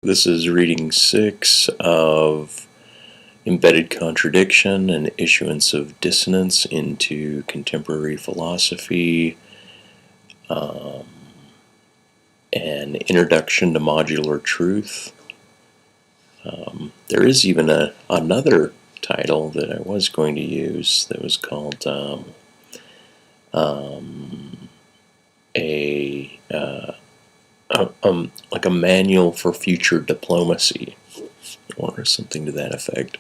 This is reading 6 of Embedded Contradiction and Issuance of Dissonance into Contemporary Philosophy, an Introduction to Modular Truth. There is even another title that I was going to use that was called like a manual for future diplomacy, or something to that effect.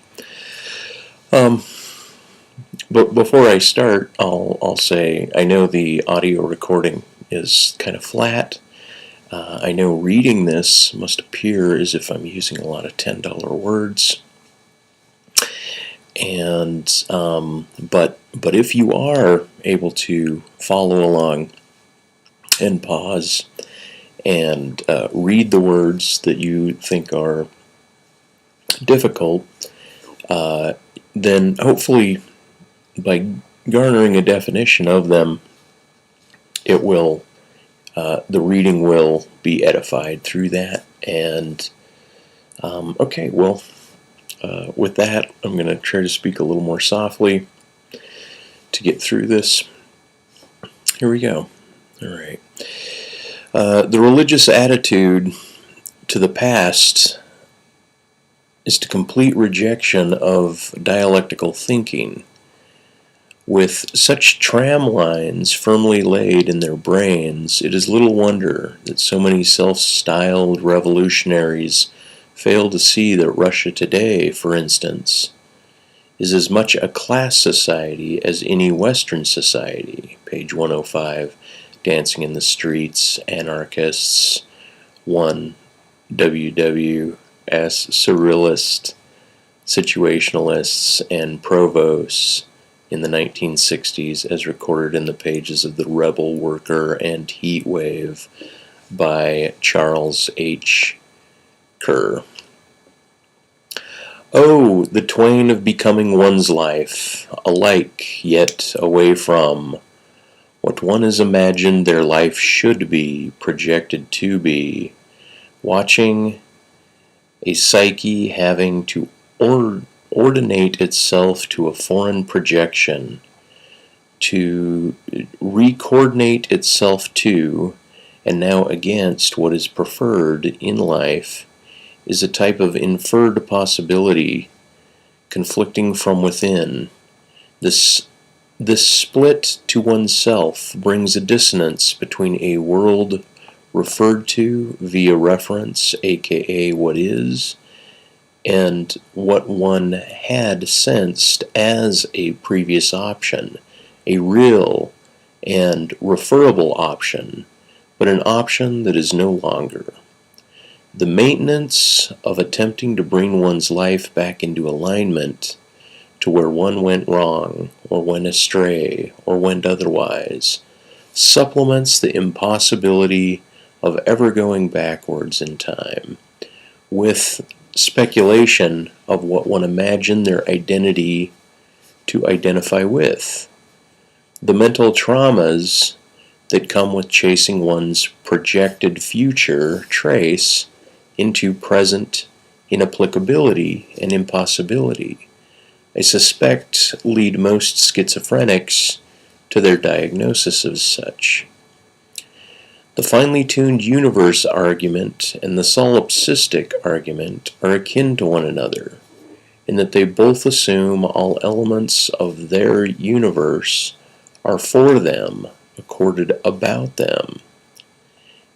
But before I start, I'll say I know the audio recording is kind of flat. I know reading this must appear as if I'm using a lot of $10 words. And but if you are able to follow along and pause and read the words that you think are difficult, then hopefully by garnering a definition of them, it will the reading will be edified through that. And okay, well, with that, I'm going to try to speak a little more softly to get through this. Here we go. All right. The religious attitude to the past is to complete rejection of dialectical thinking. With such tram lines firmly laid in their brains, it is little wonder that so many self-styled revolutionaries fail to see that Russia today, for instance, is as much a class society as any Western society. Page 105, Dancing in the Streets, Anarchists, 1 WWS, Surrealist, Situationalists, and Provosts in the 1960s, as recorded in the pages of The Rebel Worker and Heat Wave by Charles H. Kerr. Oh, the twain of becoming one's life, alike yet away from what one has imagined their life should be, projected to be, watching a psyche having to ordinate itself to a foreign projection, to recoordinate itself to, and now against what is preferred in life, is a type of inferred possibility conflicting from within. This split to oneself brings a dissonance between a world referred to via reference, aka what is, and what one had sensed as a previous option, a real and referable option, but an option that is no longer. The maintenance of attempting to bring one's life back into alignment to where one went wrong, or went astray, or went otherwise, supplements the impossibility of ever going backwards in time, with speculation of what one imagined their identity to identify with. The mental traumas that come with chasing one's projected future trace into present inapplicability and impossibility, I suspect lead most schizophrenics to their diagnosis as such. The finely tuned universe argument and the solipsistic argument are akin to one another, in that they both assume all elements of their universe are for them, accorded about them.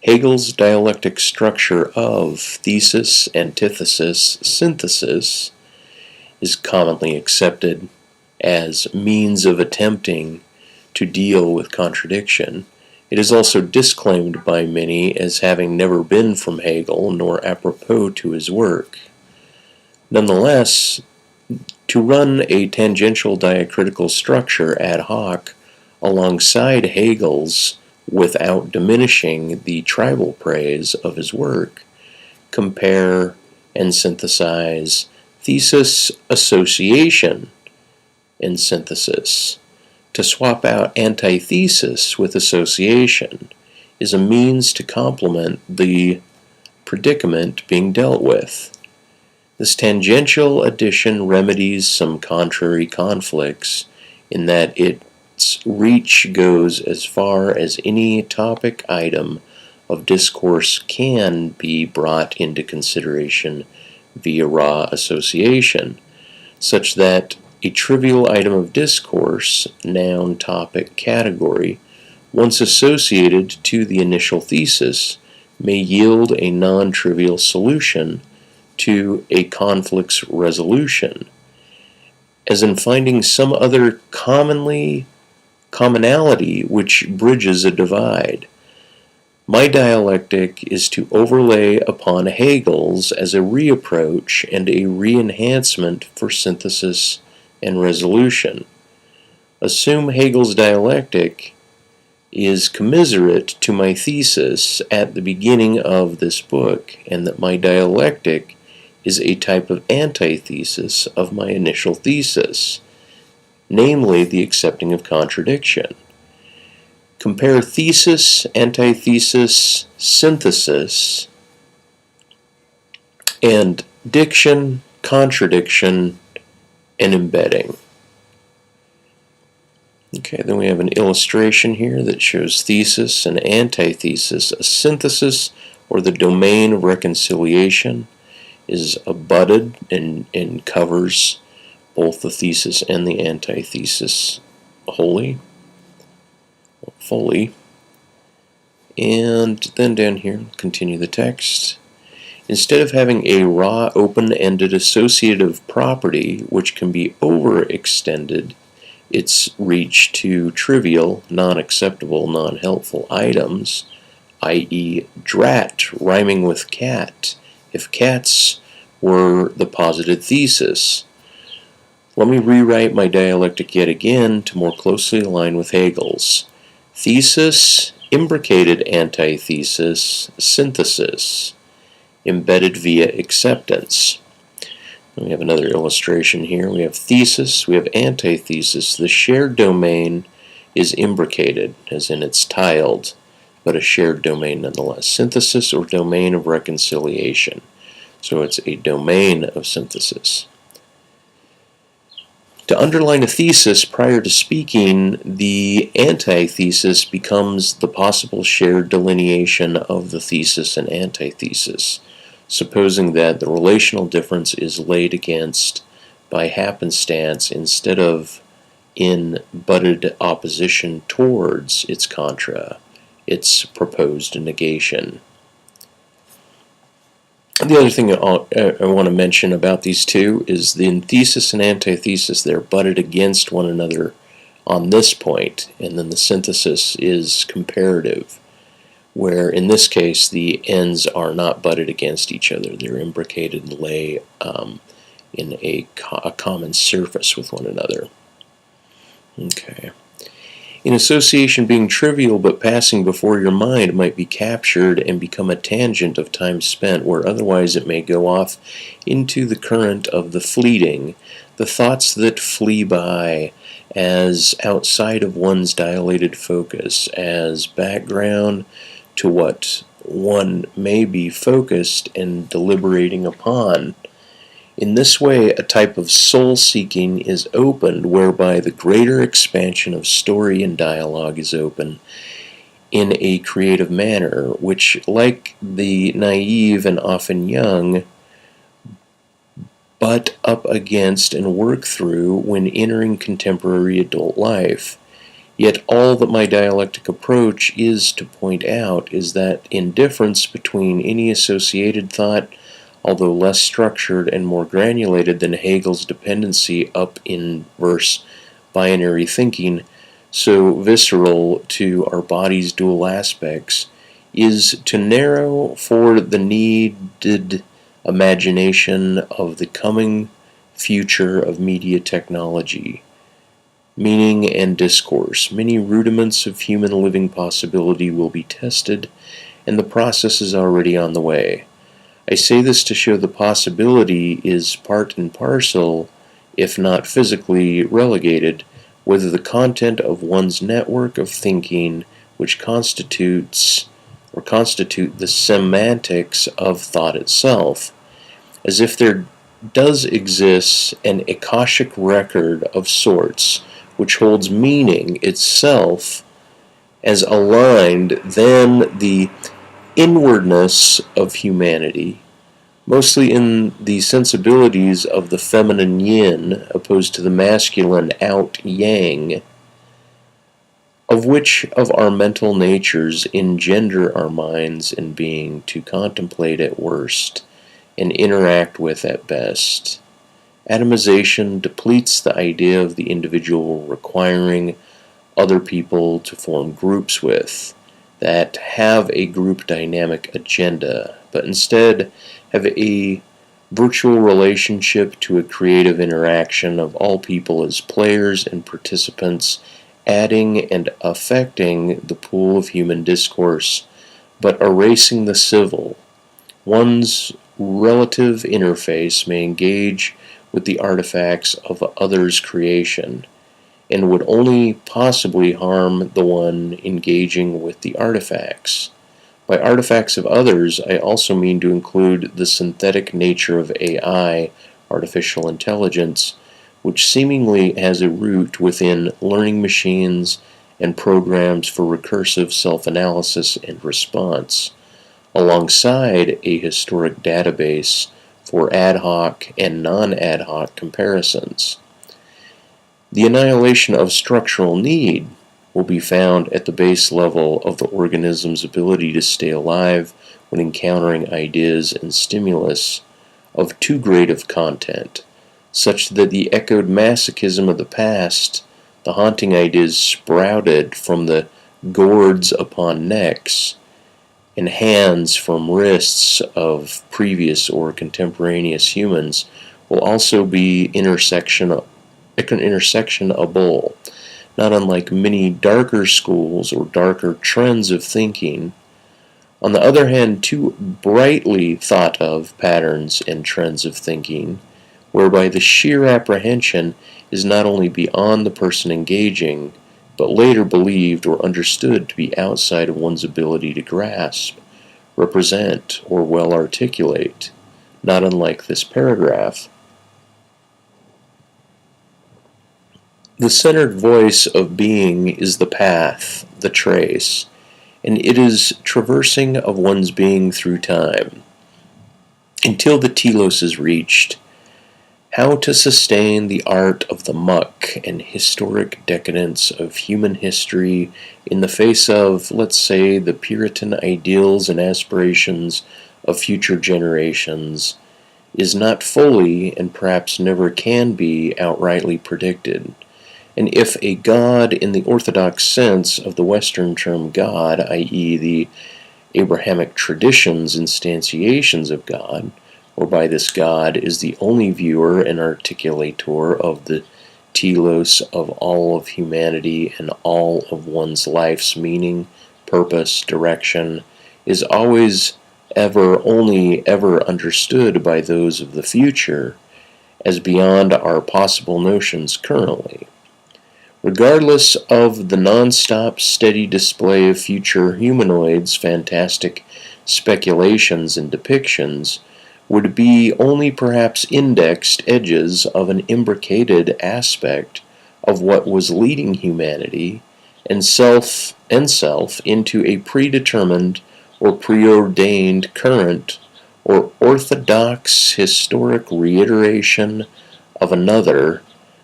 Hegel's dialectic structure of thesis, antithesis, synthesis is commonly accepted as means of attempting to deal with contradiction. It is also disclaimed by many as having never been from Hegel nor apropos to his work. Nonetheless, to run a tangential diacritical structure ad hoc alongside Hegel's without diminishing the tribal praise of his work, compare and synthesize thesis, association, and synthesis. To swap out antithesis with association is a means to complement the predicament being dealt with. This tangential addition remedies some contrary conflicts in that its reach goes as far as any topic item of discourse can be brought into consideration via raw association, such that a trivial item of discourse, noun, topic, category, once associated to the initial thesis, may yield a non-trivial solution to a conflict's resolution, as in finding some other commonality which bridges a divide. My dialectic is to overlay upon Hegel's as a reapproach and a re-enhancement for synthesis and resolution. Assume Hegel's dialectic is commiserate to my thesis at the beginning of this book, and that my dialectic is a type of antithesis of my initial thesis, namely the accepting of contradiction. Compare thesis, antithesis, synthesis, and diction, contradiction, and embedding. Okay, then we have an illustration here that shows thesis and antithesis. A synthesis, or the domain of reconciliation, is abutted and covers both the thesis and the antithesis fully. And then down here, continue the text. Instead of having a raw, open-ended associative property which can be overextended its reach to trivial, non-acceptable, non-helpful items, i.e. drat rhyming with cat, if cats were the posited thesis. Let me rewrite my dialectic yet again to more closely align with Hegel's. Thesis, imbricated antithesis, synthesis, embedded via acceptance. And we have another illustration here. We have thesis, we have antithesis. The shared domain is imbricated, as in it's tiled, but a shared domain nonetheless. Synthesis, or domain of reconciliation. So it's a domain of synthesis. To underline a thesis prior to speaking, the antithesis becomes the possible shared delineation of the thesis and antithesis, supposing that the relational difference is laid against by happenstance instead of in butted opposition towards its contra, its proposed negation. The other thing I want to mention about these two is the thesis and antithesis, they're butted against one another on this point, and then the synthesis is comparative, where in this case the ends are not butted against each other. They're imbricated and lay in a common surface with one another. Okay. In association, being trivial but passing before your mind might be captured and become a tangent of time spent, where otherwise it may go off into the current of the fleeting, the thoughts that flee by as outside of one's dilated focus, as background to what one may be focused and deliberating upon. In this way, a type of soul-seeking is opened, whereby the greater expansion of story and dialogue is open in a creative manner, which, like the naive and often young, butt up against and work through when entering contemporary adult life. Yet all that my dialectic approach is to point out is that indifference between any associated thought, although less structured and more granulated than Hegel's dependency up inverse binary thinking, so visceral to our body's dual aspects, is to narrow for the needed imagination of the coming future of media technology, meaning and discourse. Many rudiments of human living possibility will be tested, and the process is already on the way. I say this to show the possibility is part and parcel, if not physically relegated, whether the content of one's network of thinking, which constitutes or constitute the semantics of thought itself, as if there does exist an Akashic record of sorts which holds meaning itself as aligned than the inwardness of humanity, mostly in the sensibilities of the feminine yin opposed to the masculine out yang, of which of our mental natures engender our minds and being to contemplate at worst and interact with at best. Atomization depletes the idea of the individual requiring other people to form groups with that have a group dynamic agenda, but instead have a virtual relationship to a creative interaction of all people as players and participants, adding and affecting the pool of human discourse, but erasing the civil. One's relative interface may engage with the artifacts of others' creation, and would only possibly harm the one engaging with the artifacts. By artifacts of others, I also mean to include the synthetic nature of AI, artificial intelligence, which seemingly has a root within learning machines and programs for recursive self-analysis and response, alongside a historic database for ad hoc and non-ad hoc comparisons. The annihilation of structural need will be found at the base level of the organism's ability to stay alive when encountering ideas and stimulus of too great of content, such that the echoed masochism of the past, the haunting ideas sprouted from the gourds upon necks, and hands from wrists of previous or contemporaneous humans, will also be intersectionable, not unlike many darker schools or darker trends of thinking. On the other hand, too brightly thought of patterns and trends of thinking, whereby the sheer apprehension is not only beyond the person engaging, but later believed or understood to be outside of one's ability to grasp, represent, or well articulate, not unlike this paragraph. The centered voice of being is the path, the trace, and it is traversing of one's being through time, until the telos is reached. How to sustain the art of the muck and historic decadence of human history in the face of, let's say, the Puritan ideals and aspirations of future generations is not fully, and perhaps never can be, outrightly predicted. And if a God in the orthodox sense of the Western term God, i.e. the Abrahamic traditions instantiations of God, whereby this God is the only viewer and articulator of the telos of all of humanity and all of one's life's meaning, purpose, direction, is always only ever understood by those of the future as beyond our possible notions currently. Regardless of the non-stop steady display of future humanoids, fantastic speculations and depictions would be only perhaps indexed edges of an imbricated aspect of what was leading humanity and self into a predetermined or preordained current or orthodox historic reiteration of another,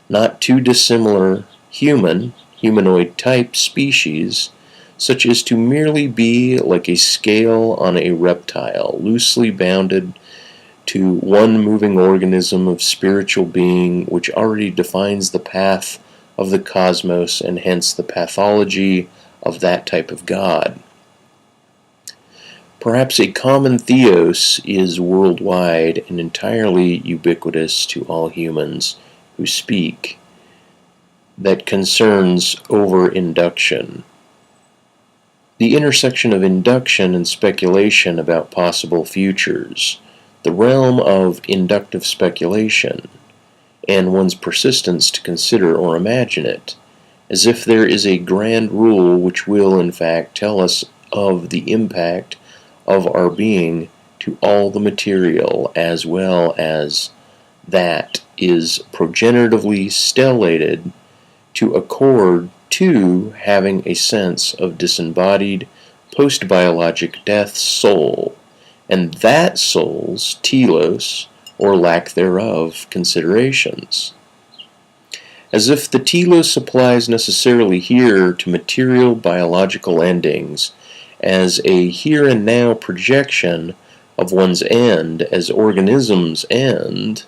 not too dissimilar humanoid type species, such as to merely be like a scale on a reptile, loosely bounded to one moving organism of spiritual being which already defines the path of the cosmos and hence the pathology of that type of God. Perhaps a common theos is worldwide and entirely ubiquitous to all humans who speak, that concerns over-induction. The intersection of induction and speculation about possible futures, the realm of inductive speculation, and one's persistence to consider or imagine it, as if there is a grand rule which will, in fact, tell us of the impact of our being to all the material, as well as that is progenitively stellated to accord to having a sense of disembodied post-biologic death soul, and that soul's telos, or lack thereof, considerations. As if the telos applies necessarily here to material biological endings, as a here and now projection of one's end as organisms ends.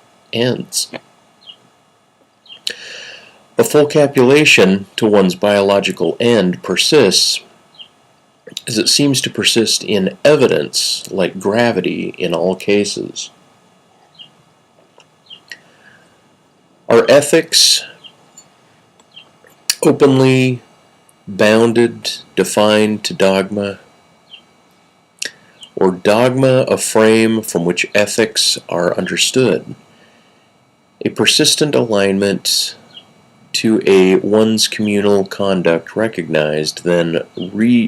A full capulation to one's biological end persists, as it seems to persist in evidence like gravity in all cases. Are ethics openly bounded, defined to dogma? Or dogma a frame from which ethics are understood? A persistent alignment to a one's communal conduct recognized, then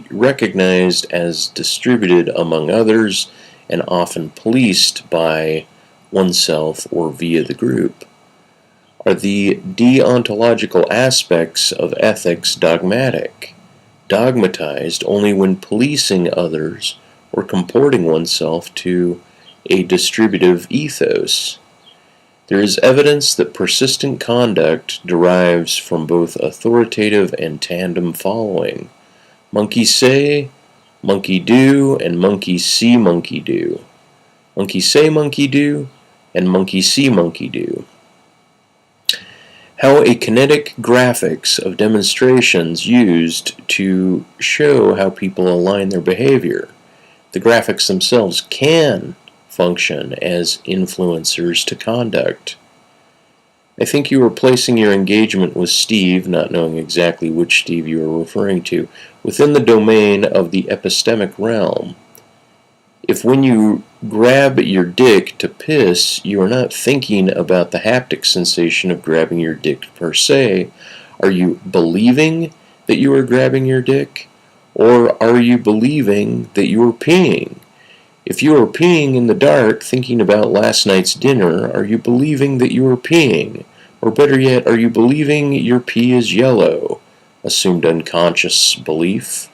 recognized as distributed among others, and often policed by oneself or via the group. Are the deontological aspects of ethics dogmatic, dogmatized only when policing others or comporting oneself to a distributive ethos? There is evidence that persistent conduct derives from both authoritative and tandem following. Monkey say, monkey do, and monkey see, monkey do. Monkey say, monkey do, and monkey see, monkey do. How a kinetic graphics of demonstrations used to show how people align their behavior. The graphics themselves can function as influencers to conduct. I think you were placing your engagement with Steve, not knowing exactly which Steve you were referring to, within the domain of the epistemic realm. If when you grab your dick to piss, you are not thinking about the haptic sensation of grabbing your dick per se, are you believing that you are grabbing your dick? Or are you believing that you are peeing? If you are peeing in the dark, thinking about last night's dinner, are you believing that you are peeing? Or better yet, are you believing your pee is yellow? Assumed unconscious belief.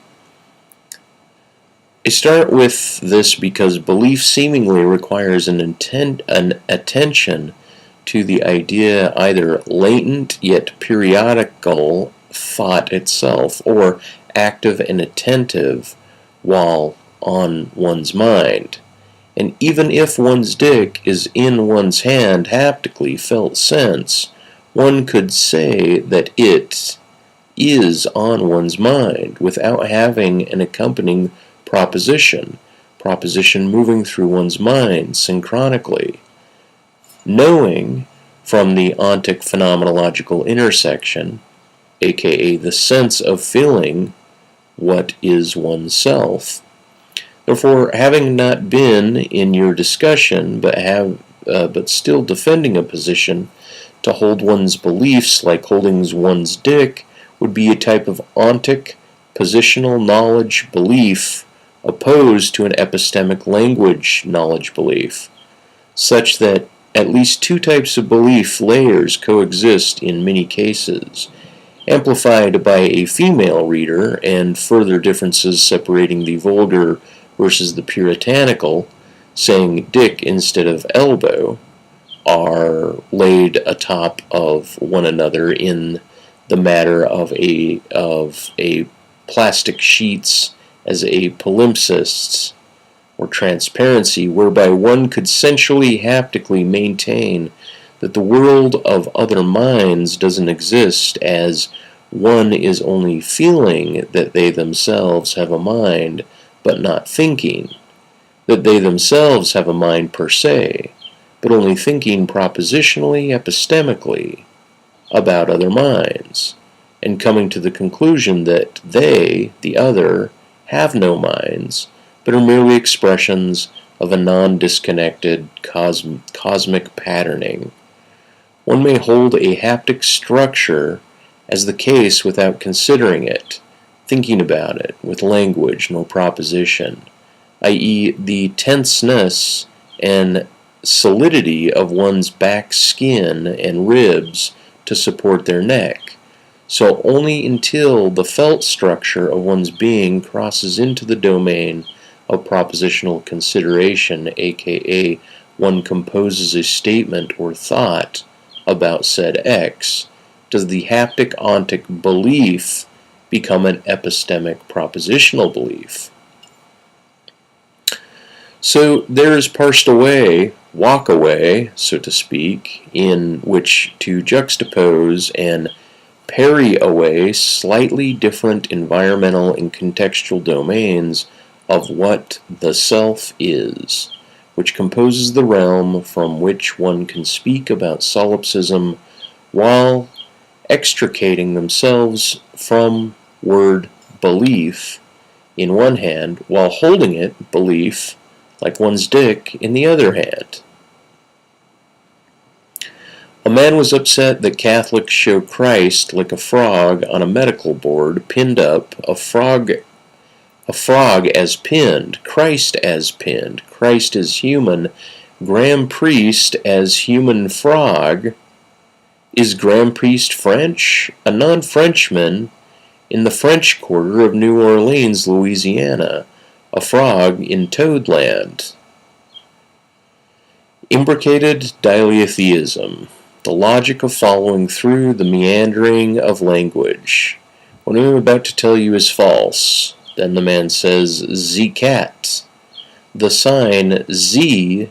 I start with this because belief seemingly requires an attention to the idea either latent yet periodical thought itself, or active and attentive while on one's mind. And even if one's dick is in one's hand, haptically felt sense, one could say that it is on one's mind without having an accompanying proposition moving through one's mind synchronically. Knowing from the ontic phenomenological intersection, aka the sense of feeling what is oneself. Therefore, having not been in your discussion, but still defending a position to hold one's beliefs like holding one's dick, would be a type of ontic positional knowledge belief opposed to an epistemic language knowledge belief, such that at least two types of belief layers coexist in many cases, amplified by a female reader, and further differences separating the vulgar versus the puritanical, saying dick instead of elbow, are laid atop of one another in the matter of a plastic sheets as a palimpsests or transparency, whereby one could sensually haptically maintain that the world of other minds doesn't exist, as one is only feeling that they themselves have a mind, but not thinking, that they themselves have a mind per se, but only thinking propositionally, epistemically, about other minds, and coming to the conclusion that they, the other, have no minds, but are merely expressions of a non-disconnected cosmic patterning. One may hold a haptic structure as the case without considering it, thinking about it with language nor proposition, i.e. the tenseness and solidity of one's back skin and ribs to support their neck. So only until the felt structure of one's being crosses into the domain of propositional consideration, aka one composes a statement or thought about said X, does the haptic-ontic belief become an epistemic propositional belief. So there is parsed away, walk away, so to speak, in which to juxtapose and parry away slightly different environmental and contextual domains of what the self is, which composes the realm from which one can speak about solipsism while extricating themselves from word belief in one hand, while holding it, belief, like one's dick, in the other hand. A man was upset that Catholics show Christ like a frog on a medical board, pinned up, a frog as pinned, Christ as pinned, Christ as human, Grand Priest as human frog. Is Grand Priest French? A non-Frenchman in the French Quarter of New Orleans, Louisiana, a frog in Toadland. Imbricated BELIEF-ISM, the logic of following through the meandering of language. What I'm about to tell you is false. Then the man says, "Z cat." The sign Z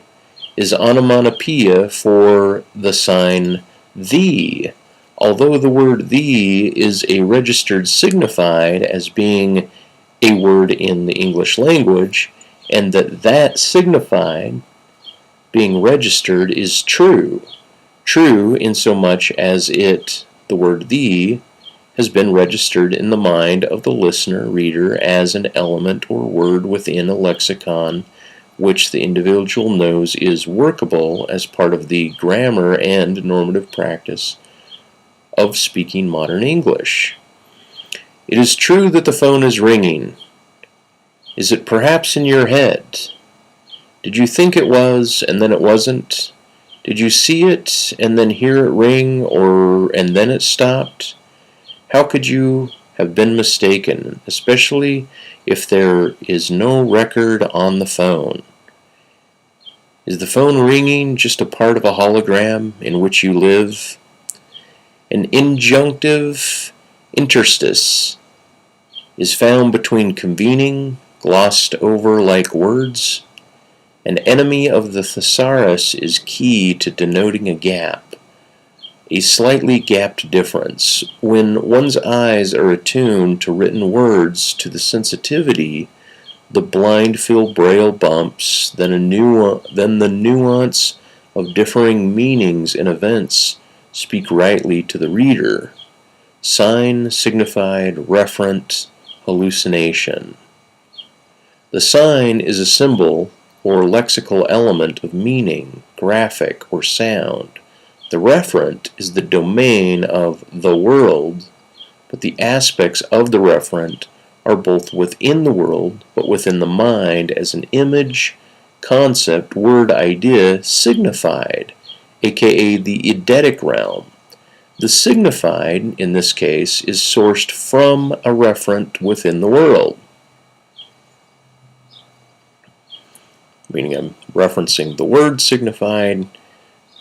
is onomatopoeia for the sign the, although the word the is a registered signified as being a word in the English language, and that signified being registered is true. True insomuch as the word the, has been registered in the mind of the listener, reader, as an element or word within a lexicon which the individual knows is workable as part of the grammar and normative practice of speaking modern English. It is true that the phone is ringing. Is it perhaps in your head? Did you think it was, and then it wasn't? Did you see it, and then hear it ring, and then it stopped? How could you have been mistaken, especially if there is no record on the phone? Is the phone ringing just a part of a hologram in which you live? An injunctive interstice is found between convening, glossed over like words. An enemy of the thesaurus is key to denoting a gap, a slightly gapped difference. When one's eyes are attuned to written words to the sensitivity, the blind feel braille bumps, then the nuance of differing meanings in events speak rightly to the reader. Sign, signified, referent, hallucination. The sign is a symbol or lexical element of meaning, graphic, or sound. The referent is the domain of the world, but the aspects of the referent are both within the world, but within the mind as an image, concept, word, idea, signified, aka the eidetic realm. The signified, in this case, is sourced from a referent within the world. Meaning I'm referencing the word signified,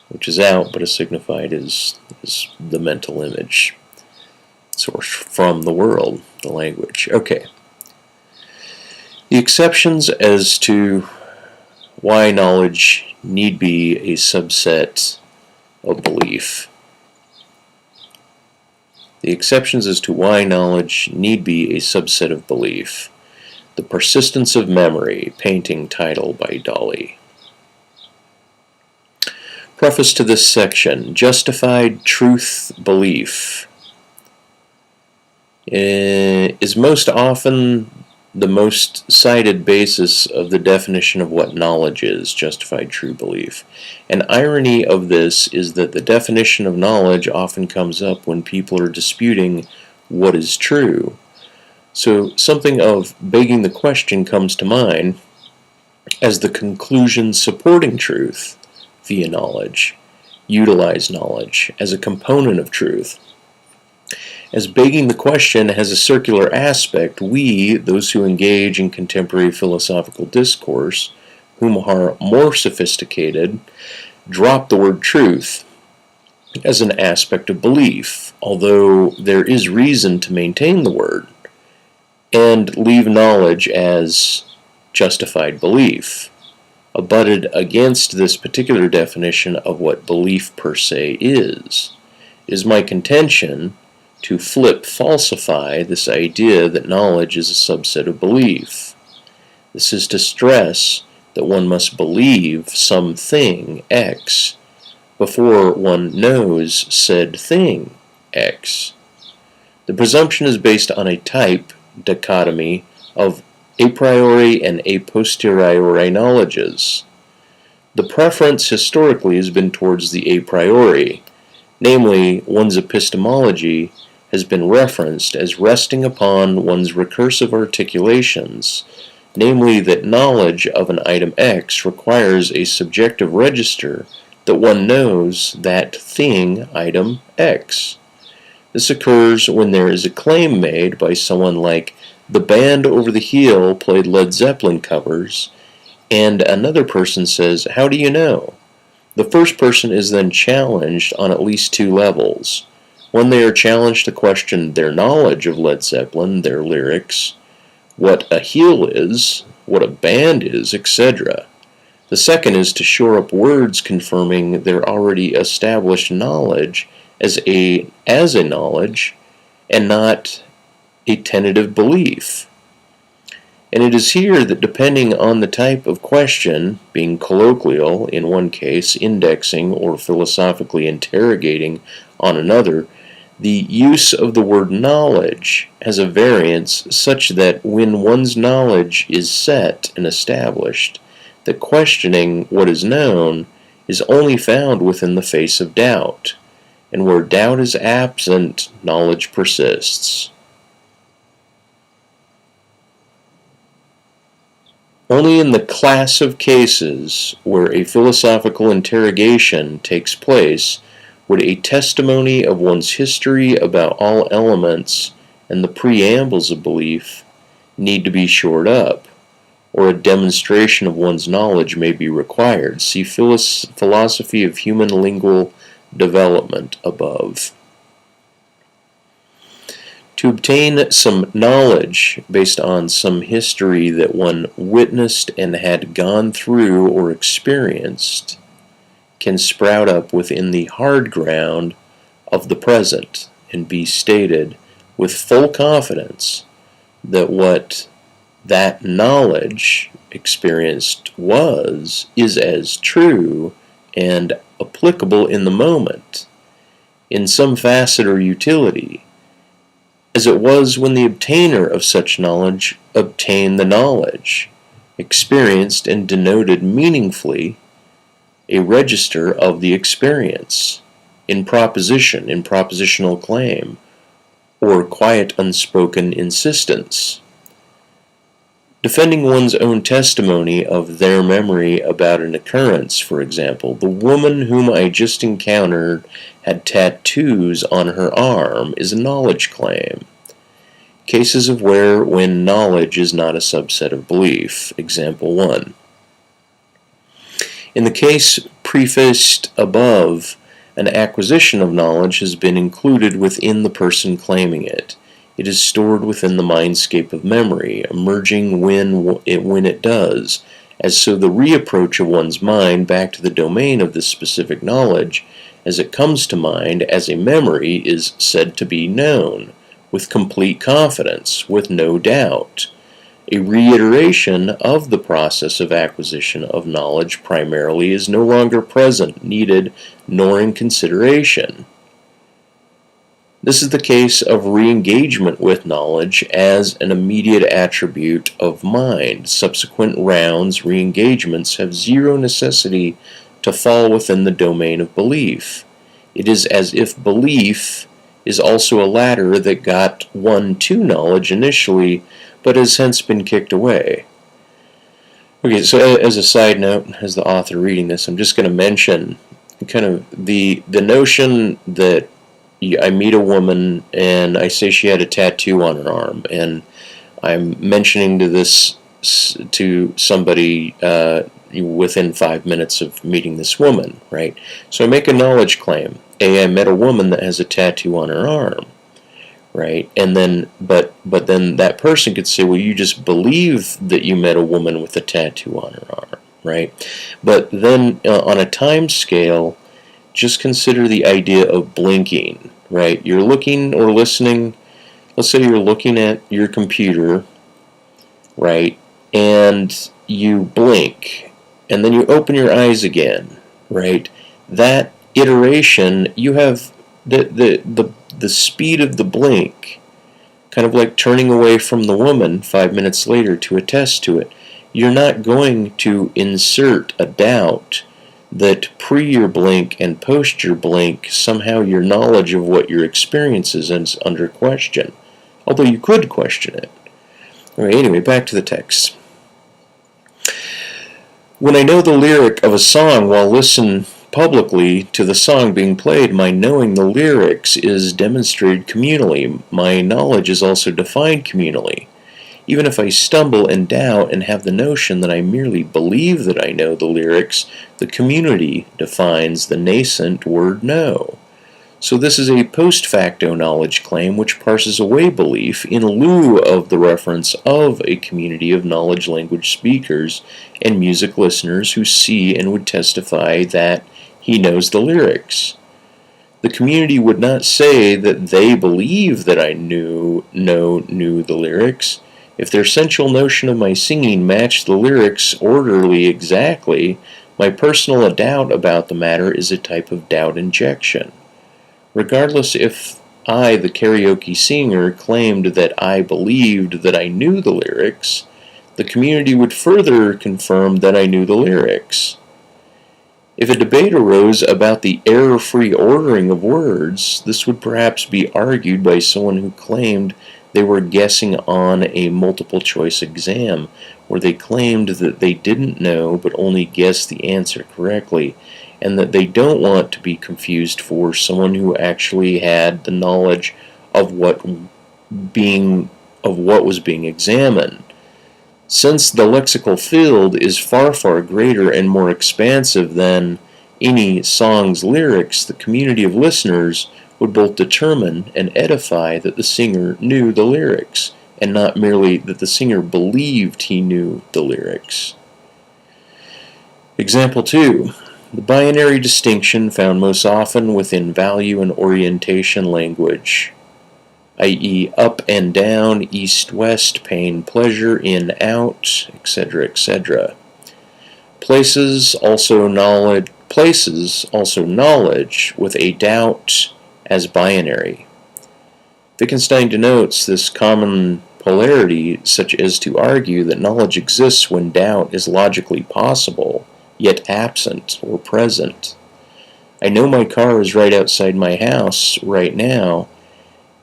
which is out, but a signified is the mental image sourced from the world, the language. Okay. The exceptions as to why knowledge need be a subset of belief. The exceptions as to why knowledge need be a subset of belief. The Persistence of Memory, painting title by Dolly. Preface to this section, Justified Truth Belief is most often the most cited basis of the definition of what knowledge is, justified true belief. An irony of this is that the definition of knowledge often comes up when people are disputing what is true. So something of begging the question comes to mind as the conclusion supporting truth via knowledge, utilize knowledge as a component of truth. As begging the question has a circular aspect, we, those who engage in contemporary philosophical discourse, whom are more sophisticated, drop the word truth as an aspect of belief, although there is reason to maintain the word, and leave knowledge as justified belief, abutted against this particular definition of what belief per se is. It is my contention to falsify this idea that knowledge is a subset of belief. This is to stress that one must believe something, X, before one knows said thing, X. The presumption is based on a type dichotomy of a priori and a posteriori knowledges. The preference historically has been towards the a priori, namely, one's epistemology has been referenced as resting upon one's recursive articulations, namely that knowledge of an item X requires a subjective register that one knows that thing, item X. This occurs when there is a claim made by someone like, the band over the hill played Led Zeppelin covers, and another person says, how do you know? The first person is then challenged on at least two levels. When they are challenged to question their knowledge of Led Zeppelin, their lyrics, what a heel is, what a band is, etc. The second is to shore up words confirming their already established knowledge as a knowledge and not a tentative belief. And it is here that depending on the type of question, being colloquial in one case, indexing or philosophically interrogating on another, the use of the word knowledge has a variance such that when one's knowledge is set and established, the questioning what is known is only found within the face of doubt, and where doubt is absent, knowledge persists. Only in the class of cases where a philosophical interrogation takes place would a testimony of one's history about all elements and the preambles of belief need to be shored up, or a demonstration of one's knowledge may be required. See Philosophy of Human Lingual Development above. To obtain some knowledge based on some history that one witnessed and had gone through or experienced can sprout up within the hard ground of the present and be stated with full confidence that what that knowledge experienced is as true and applicable in the moment, in some facet or utility, as it was when the obtainer of such knowledge obtained the knowledge, experienced and denoted meaningfully a register of the experience, in propositional claim, or quiet unspoken insistence. Defending one's own testimony of their memory about an occurrence, for example, the woman whom I just encountered had tattoos on her arm, is a knowledge claim. Cases of where when knowledge is not a subset of belief. Example 1. In the case prefaced above, an acquisition of knowledge has been included within the person claiming it. It is stored within the mindscape of memory, emerging when it does, as so the reapproach of one's mind back to the domain of this specific knowledge as it comes to mind as a memory is said to be known, with complete confidence, with no doubt. A reiteration of the process of acquisition of knowledge primarily is no longer present, needed, nor in consideration. This is the case of re-engagement with knowledge as an immediate attribute of mind. Subsequent rounds, re-engagements, have zero necessity to fall within the domain of belief. It is as if belief is also a ladder that got one to knowledge initially, but has since been kicked away. Okay, so as a side note, as the author reading this, I'm just going to mention kind of the notion that I meet a woman and I say she had a tattoo on her arm, and I'm mentioning to somebody within 5 minutes of meeting this woman, right? So I make a knowledge claim. I met a woman that has a tattoo on her arm, right? And then, but then that person could say, well, you just believe that you met a woman with a tattoo on her arm, right? But then on a time scale, just consider the idea of blinking, right? You're looking or listening, let's say you're looking at your computer, right? And you blink, and then you open your eyes again, right? That iteration, you have the speed of the blink, kind of like turning away from the woman 5 minutes later to attest to it. You're not going to insert a doubt that pre your blink and post your blink, somehow your knowledge of what your experience is under question. Although you could question it. All right, anyway, back to the text. When I know the lyric of a song while listening publicly to the song being played, my knowing the lyrics is demonstrated communally. My knowledge is also defined communally. Even if I stumble and doubt and have the notion that I merely believe that I know the lyrics, the community defines the nascent word know. So this is a post facto knowledge claim which parses away belief in lieu of the reference of a community of knowledge language speakers and music listeners who see and would testify that he knows the lyrics. The community would not say that they believe that I knew the lyrics. If their central notion of my singing matched the lyrics orderly exactly, my personal doubt about the matter is a type of doubt injection. Regardless if I, the karaoke singer, claimed that I believed that I knew the lyrics, the community would further confirm that I knew the lyrics. If a debate arose about the error-free ordering of words, this would perhaps be argued by someone who claimed they were guessing on a multiple-choice exam, where they claimed that they didn't know but only guessed the answer correctly, and that they don't want to be confused for someone who actually had the knowledge of what was being examined. Since the lexical field is far, far greater and more expansive than any song's lyrics, the community of listeners would both determine and edify that the singer knew the lyrics, and not merely that the singer believed he knew the lyrics. Example 2. The binary distinction found most often within value and orientation language, i.e. up and down, east-west, pain, pleasure, in, out, etc., etc. Places also knowledge with a doubt as binary. Wittgenstein denotes this common polarity such as to argue that knowledge exists when doubt is logically possible, yet absent or present. I know my car is right outside my house right now,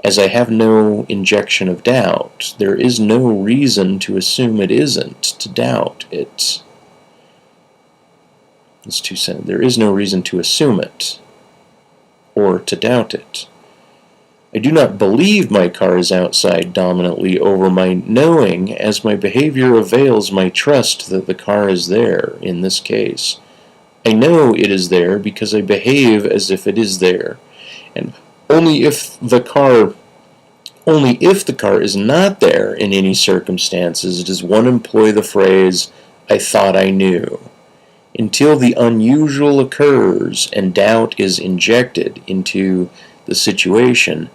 as I have no injection of doubt. There is no reason to assume it isn't, to doubt it. It's two-sentence. There is no reason to assume it, or to doubt it. I do not believe my car is outside dominantly over my knowing, as my behavior avails my trust that the car is there, in this case. I know it is there because I behave as if it is there, and only if the car is not there in any circumstances does one employ the phrase, I thought I knew. Until the unusual occurs and doubt is injected into the situation,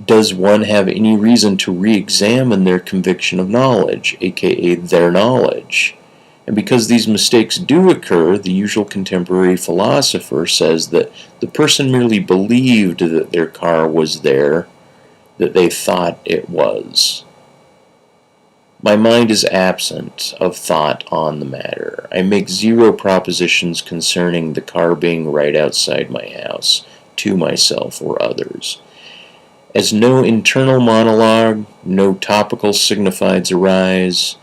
does one have any reason to re-examine their conviction of knowledge, aka their knowledge? And because these mistakes do occur, the usual contemporary philosopher says that the person merely believed that their car was there, that they thought it was. My mind is absent of thought on the matter. I make zero propositions concerning the car being right outside my house to myself or others. As no internal monologue, no topical signifieds arise,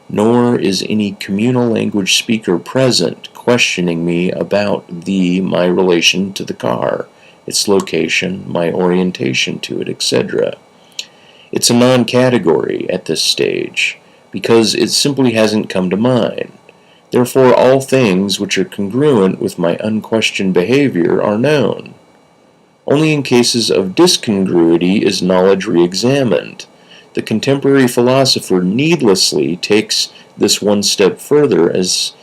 nor is any communal language speaker present questioning me about my relation to the car, its location, my orientation to it, etc. It's a non-category at this stage, because it simply hasn't come to mind. Therefore, all things which are congruent with my unquestioned behavior are known. Only in cases of discongruity is knowledge re-examined. The contemporary philosopher needlessly takes this one step further as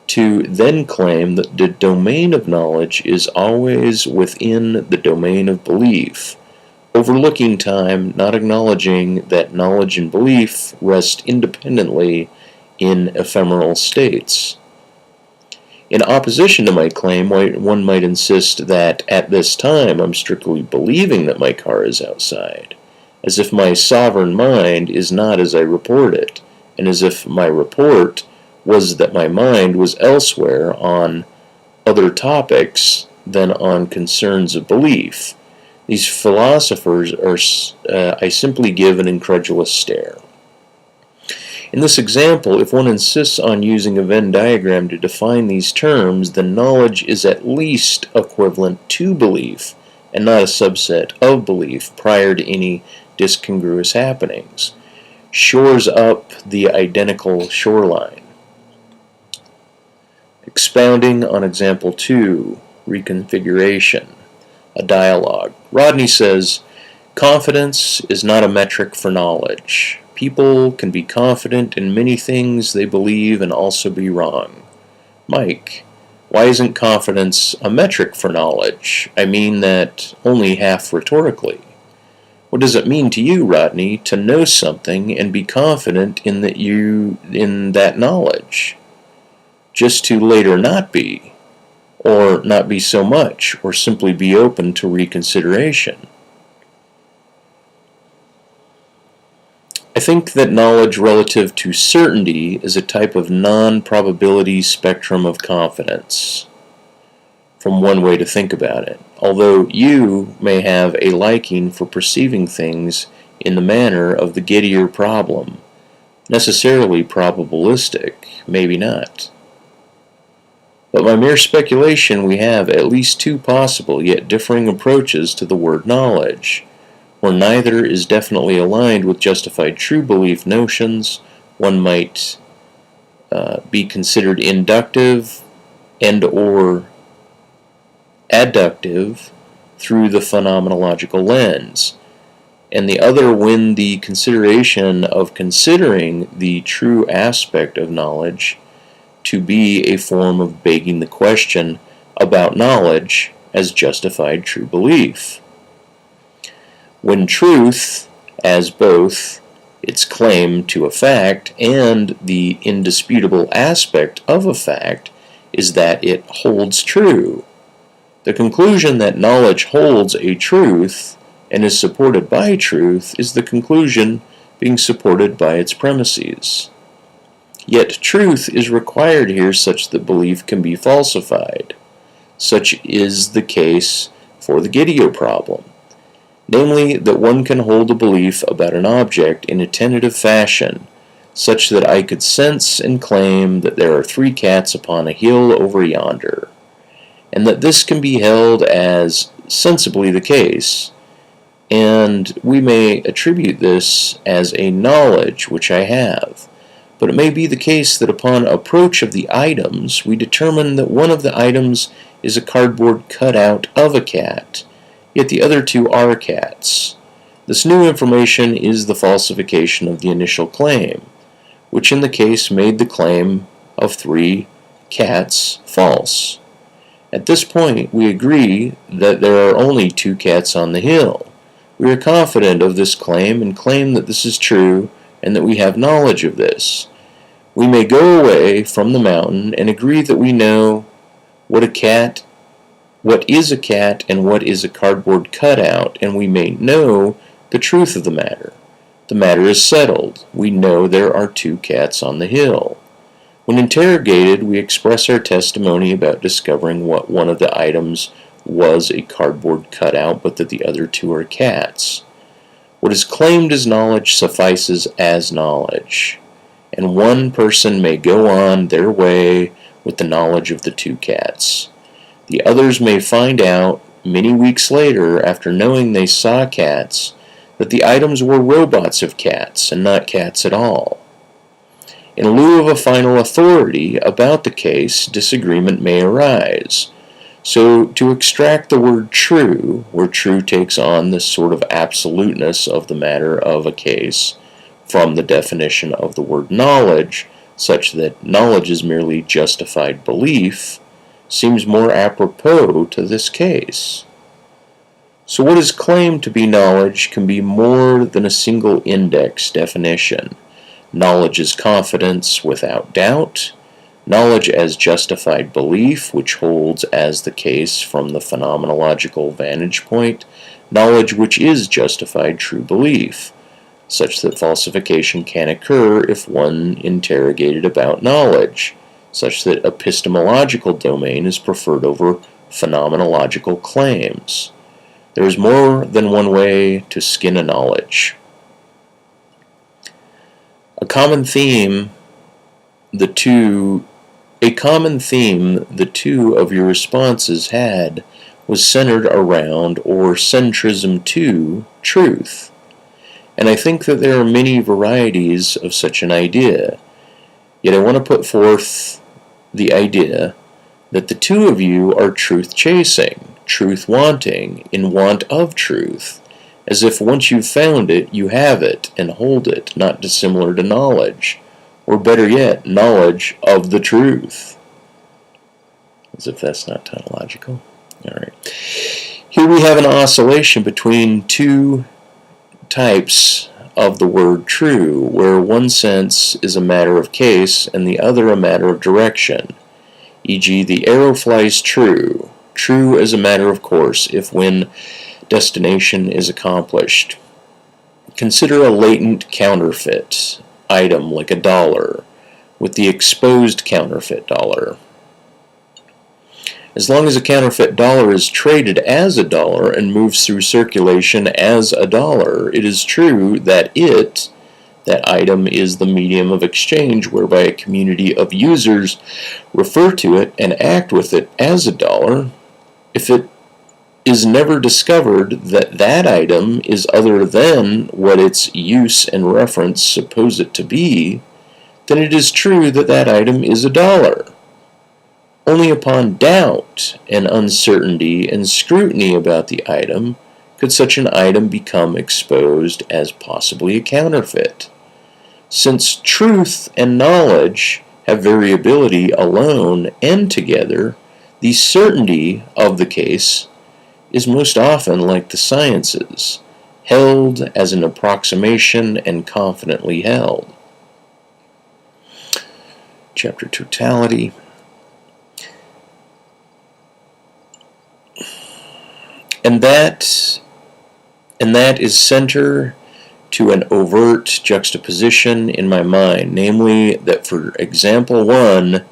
to then claim that the domain of knowledge is always within the domain of belief, overlooking time, not acknowledging that knowledge and belief rest independently in ephemeral states. In opposition to my claim, one might insist that at this time I'm strictly believing that my car is outside, as if my sovereign mind is not as I report it, and as if my report was that my mind was elsewhere on other topics than on concerns of belief. These philosophers I simply give an incredulous stare. In this example, if one insists on using a Venn diagram to define these terms, then knowledge is at least equivalent to belief, and not a subset of belief prior to any discongruous happenings. Shores up the identical shoreline. Expounding on example 2, reconfiguration. A dialogue. Rodney says, confidence is not a metric for knowledge. People can be confident in many things they believe and also be wrong. Mike, why isn't confidence a metric for knowledge? I mean that only half rhetorically. What does it mean to you, Rodney, to know something and be confident in that knowledge? Just to later not be, or not be so much, or simply be open to reconsideration. I think that knowledge relative to certainty is a type of non-probability spectrum of confidence, from one way to think about it, although you may have a liking for perceiving things in the manner of the Gettier problem, necessarily probabilistic, maybe not. But by mere speculation we have at least two possible yet differing approaches to the word knowledge, where neither is definitely aligned with justified true belief notions. One might be considered inductive and or adductive through the phenomenological lens, and the other when the consideration of considering the true aspect of knowledge to be a form of begging the question about knowledge as justified true belief. When truth, as both its claim to a fact and the indisputable aspect of a fact, is that it holds true. The conclusion that knowledge holds a truth and is supported by truth is the conclusion being supported by its premises. Yet truth is required here such that belief can be falsified. Such is the case for the Gettier problem, namely that one can hold a belief about an object in a tentative fashion, such that I could sense and claim that there are 3 cats upon a hill over yonder, and that this can be held as sensibly the case, and we may attribute this as a knowledge which I have. But it may be the case that upon approach of the items, we determine that one of the items is a cardboard cutout of a cat, yet the other 2 are cats. This new information is the falsification of the initial claim, which in the case made the claim of 3 cats false. At this point, we agree that there are only 2 cats on the hill. We are confident of this claim and claim that this is true and that we have knowledge of this. We may go away from the mountain and agree that we know what is a cat and what is a cardboard cutout, and we may know the truth of the matter. The matter is settled. We know there are 2 cats on the hill. When interrogated, we express our testimony about discovering what one of the items was a cardboard cutout, but that the other 2 are cats. What is claimed as knowledge suffices as knowledge, and one person may go on their way with the knowledge of the two cats. The others may find out many weeks later, after knowing they saw cats, that the items were robots of cats and not cats at all. In lieu of a final authority about the case, disagreement may arise. So, to extract the word true, where true takes on this sort of absoluteness of the matter of a case, from the definition of the word knowledge, such that knowledge is merely justified belief, seems more apropos to this case. So what is claimed to be knowledge can be more than a single index definition. Knowledge is confidence without doubt, knowledge as justified belief, which holds as the case from the phenomenological vantage point, knowledge which is justified true belief, such that falsification can occur if one interrogated about knowledge, such that epistemological domain is preferred over phenomenological claims. There is more than one way to skin a knowledge. A common theme the two of your responses had was centered around, or centrism to, truth. And I think that there are many varieties of such an idea. Yet I want to put forth the idea that the two of you are truth-chasing, truth-wanting, in want of truth, as if once you've found it, you have it and hold it, not dissimilar to knowledge, or better yet, knowledge of the truth. As if that's not tautological. All right. Here we have an oscillation between two types of the word true, where one sense is a matter of case and the other a matter of direction. E.g., the arrow flies true, true as a matter of course, if when destination is accomplished. Consider a latent counterfeit item like a dollar with the exposed counterfeit dollar. As long as a counterfeit dollar is traded as a dollar and moves through circulation as a dollar, it is true that that item is the medium of exchange whereby a community of users refer to it and act with it as a dollar. If it is never discovered that that item is other than what its use and reference suppose it to be, then it is true that that item is a dollar. Only upon doubt and uncertainty and scrutiny about the item could such an item become exposed as possibly a counterfeit. Since truth and knowledge have variability alone and together, the certainty of the case is most often like the sciences, held as an approximation and confidently held. Chapter Totality. And that is center to an overt juxtaposition in my mind, namely that, for example 1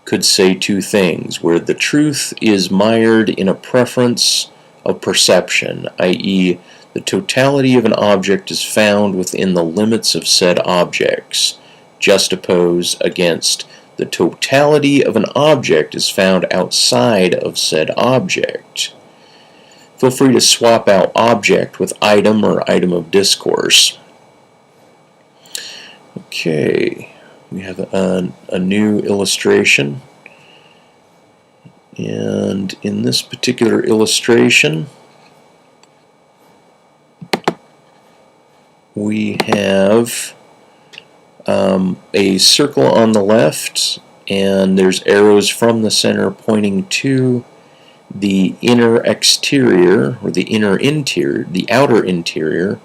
could say two things, where the truth is mired in a preference of perception, i.e., the totality of an object is found within the limits of said objects, juxtaposed against the totality of an object is found outside of said object. Feel free to swap out object with item or item of discourse. Okay, we have a new illustration. And in this particular illustration, we have a circle on the left, and there's arrows from the center pointing to the inner exterior, or the inner interior, the outer interior,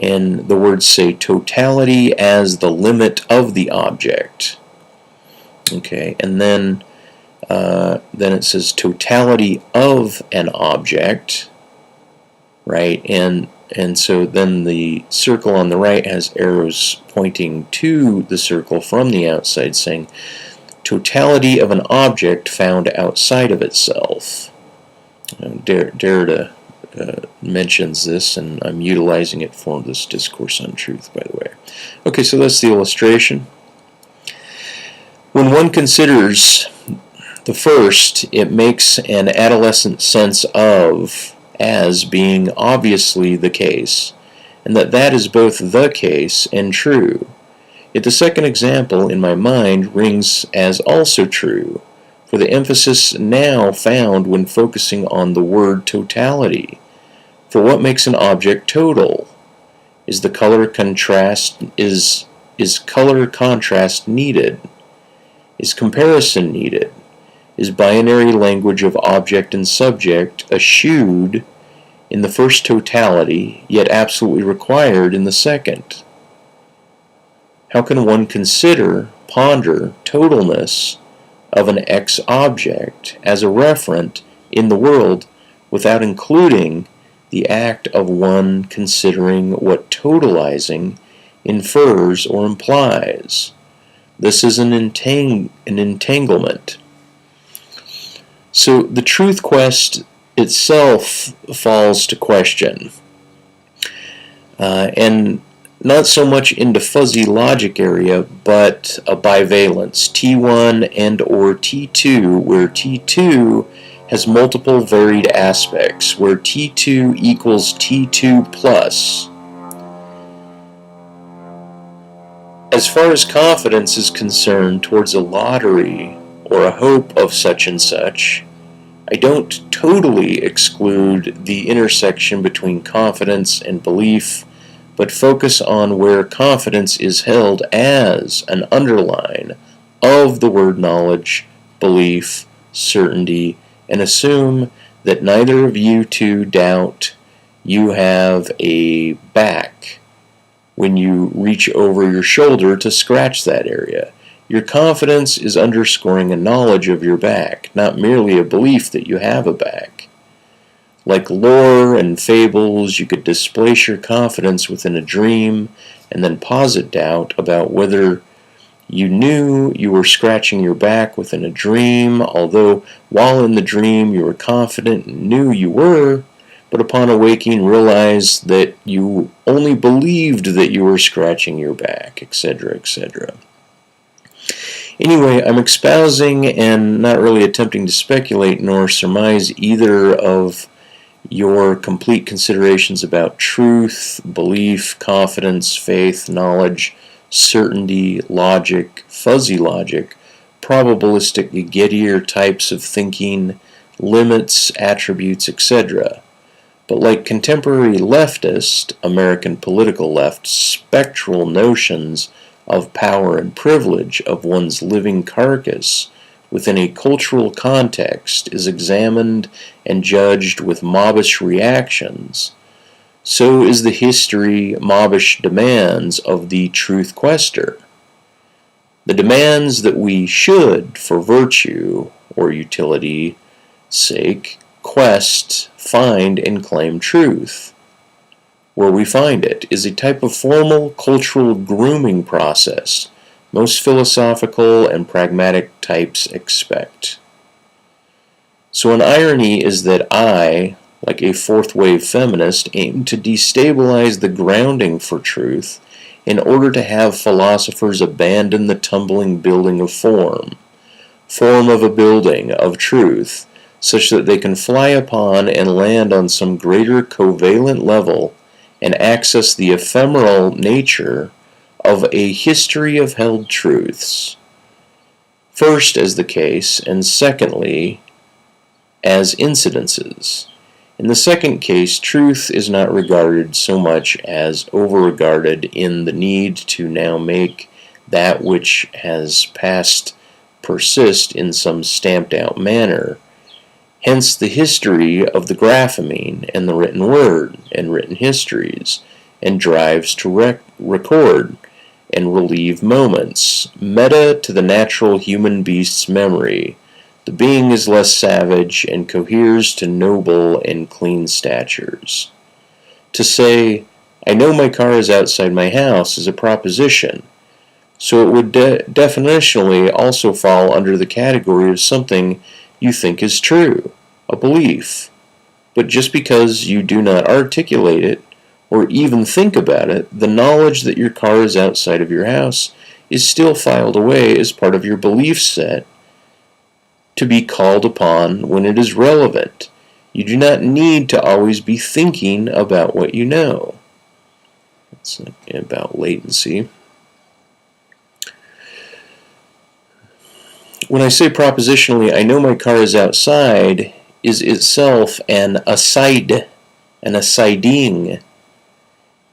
and the words say totality as the limit of the object. Okay, and then it says totality of an object, right? And so then the circle on the right has arrows pointing to the circle from the outside, saying totality of an object found outside of itself. Dare to mentions this, and I'm utilizing it for this discourse on truth, by the way. Okay, so that's the illustration. When one considers the first, it makes an adolescent sense of as being obviously the case, and that is both the case and true. Yet the second example in my mind rings as also true, for the emphasis now found when focusing on the word totality. For what makes an object total? Is color contrast needed? Is comparison needed? Is binary language of object and subject eschewed in the first totality, yet absolutely required in the second? How can one ponder totalness of an X object as a referent in the world without including the act of one considering what totalizing infers or implies? This is an entanglement. So the truth quest itself falls to question, and not so much into fuzzy logic area, but a bivalence, T1 and or T2, where T2 has multiple varied aspects, where T2 equals T2 plus. As far as confidence is concerned towards a lottery or a hope of such and such, I don't totally exclude the intersection between confidence and belief, but focus on where confidence is held as an underline of the word knowledge, belief, certainty, and assume that neither of you two doubt you have a back when you reach over your shoulder to scratch that area. Your confidence is underscoring a knowledge of your back, not merely a belief that you have a back. Like lore and fables, you could displace your confidence within a dream and then posit doubt about whether you knew you were scratching your back within a dream, although while in the dream you were confident and knew you were, but upon awaking realized that you only believed that you were scratching your back, etc., etc. Anyway, I'm espousing and not really attempting to speculate nor surmise either of your complete considerations about truth, belief, confidence, faith, knowledge, certainty, logic, fuzzy logic, probabilistic Gettier types of thinking, limits, attributes, etc. But like contemporary leftist, American political left, spectral notions of power and privilege of one's living carcass within a cultural context is examined and judged with mobbish reactions, so is the history mobbish demands of the truth quester. The demands that we should, for virtue or utility sake, quest, find, and claim truth. Where we find it is a type of formal cultural grooming process most philosophical and pragmatic types expect. So an irony is that I, like a fourth-wave feminist, aim to destabilize the grounding for truth in order to have philosophers abandon the tumbling building of form of a building of truth, such that they can fly upon and land on some greater covalent level and access the ephemeral nature of a history of held truths, first as the case, and secondly as incidences. In the second case, truth is not regarded so much as overregarded in the need to now make that which has passed persist in some stamped-out manner. Hence the history of the graphemine and the written word and written histories, and drives to record and relieve moments, meta to the natural human beast's memory. The being is less savage and coheres to noble and clean statures. To say, I know my car is outside my house is a proposition, so it would definitionally also fall under the category of something you think is true, a belief. But just because you do not articulate it or even think about it, the knowledge that your car is outside of your house is still filed away as part of your belief set to be called upon when it is relevant. You do not need to always be thinking about what you know. That's about latency. When I say propositionally, I know my car is outside, is itself an aside, an asiding.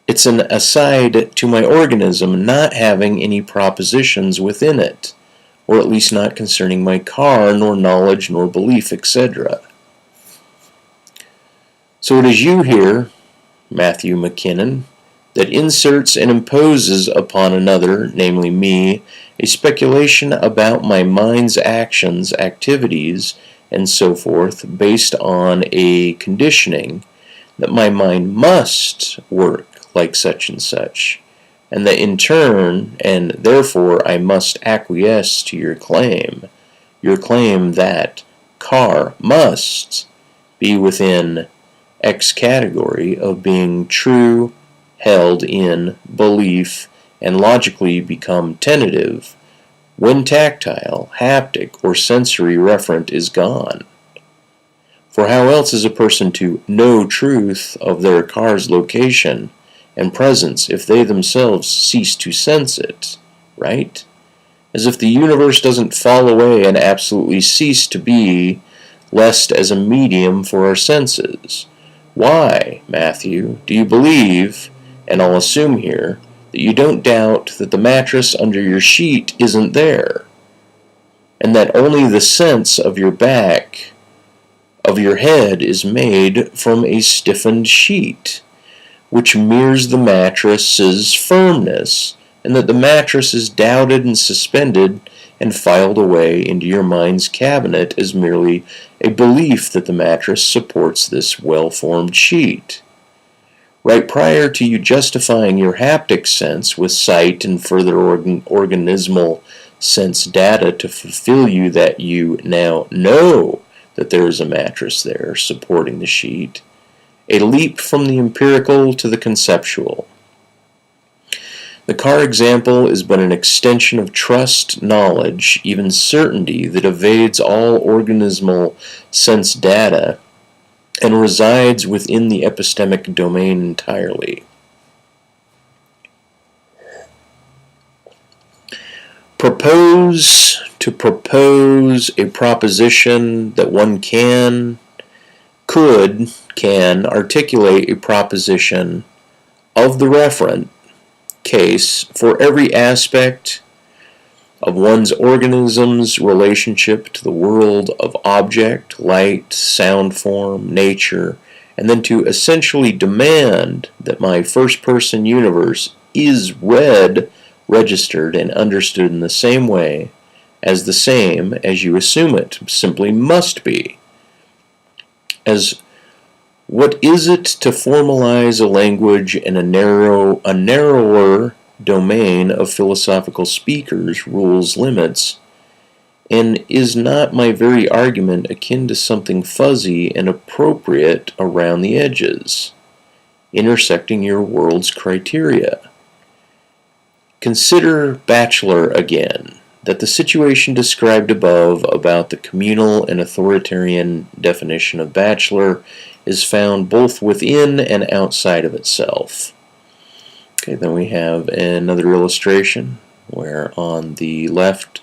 It's an aside to my organism not having any propositions within it, or at least not concerning my car, nor knowledge, nor belief, etc. So it is you here, Matthew McKinnon, that inserts and imposes upon another, namely me, a speculation about my mind's actions, activities, and so forth, based on a conditioning that my mind must work like such and such, and that in turn, and therefore I must acquiesce to your claim that car must be within X category of being true, held in belief, and logically become tentative when tactile, haptic, or sensory referent is gone. For how else is a person to know truth of their car's location and presence if they themselves cease to sense it, right? As if the universe doesn't fall away and absolutely cease to be, lest as a medium for our senses. Why, Matthew, do you believe, and I'll assume here, that you don't doubt that the mattress under your sheet isn't there, and that only the sense of your back, of your head, is made from a stiffened sheet, which mirrors the mattress's firmness, and that the mattress is doubted and suspended and filed away into your mind's cabinet as merely a belief that the mattress supports this well-formed sheet. Right prior to you justifying your haptic sense with sight and further organismal sense data to fulfill you that you now know that there is a mattress there supporting the sheet, a leap from the empirical to the conceptual. The car example is but an extension of trust, knowledge, even certainty that evades all organismal sense data and resides within the epistemic domain entirely. Propose a proposition that one can articulate a proposition of the referent case for every aspect of one's organism's relationship to the world of object, light, sound form, nature, and then to essentially demand that my first-person universe is read, registered, and understood in the same way as you assume it simply must be. As what is it to formalize a language in a narrower domain of philosophical speakers, rules, limits, and is not my very argument akin to something fuzzy and appropriate around the edges, intersecting your world's criteria? Consider bachelor again, that the situation described above about the communal and authoritarian definition of bachelor is found both within and outside of itself. Okay, then we have another illustration where on the left,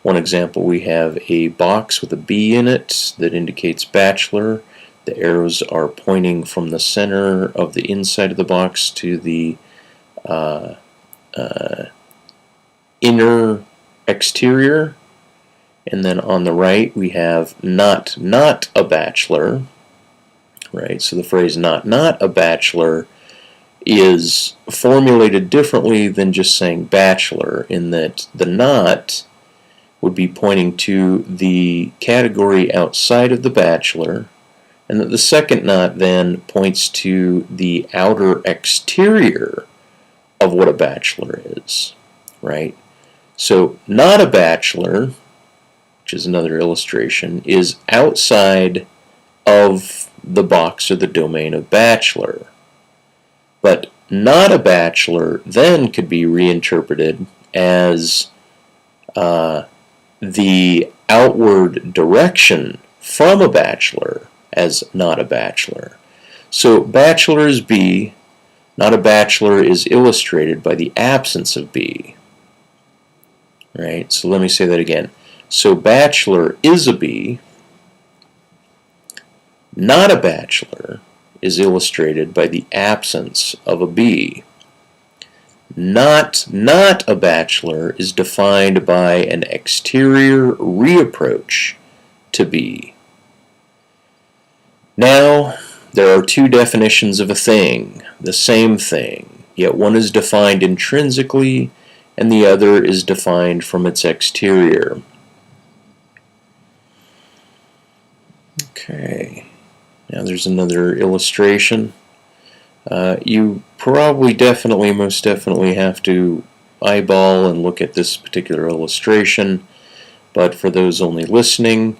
one example, we have a box with a B in it that indicates bachelor. The arrows are pointing from the center of the inside of the box to the inner exterior. And then on the right, we have not a bachelor. Right, so the phrase not a bachelor is formulated differently than just saying bachelor, in that the not would be pointing to the category outside of the bachelor, and that the second not then points to the outer exterior of what a bachelor is, right? So not a bachelor, which is another illustration, is outside of the box or the domain of bachelor. But not a bachelor then could be reinterpreted as the outward direction from a bachelor as not a bachelor. So bachelor is B, not a bachelor is illustrated by the absence of B. Right? So let me say that again. So bachelor is a B, not a bachelor is illustrated by the absence of a B. Not a bachelor is defined by an exterior reapproach to B. Now, there are two definitions of a thing, the same thing, yet one is defined intrinsically and the other is defined from its exterior. Okay, now there's another illustration. You probably most definitely have to eyeball and look at this particular illustration, but for those only listening,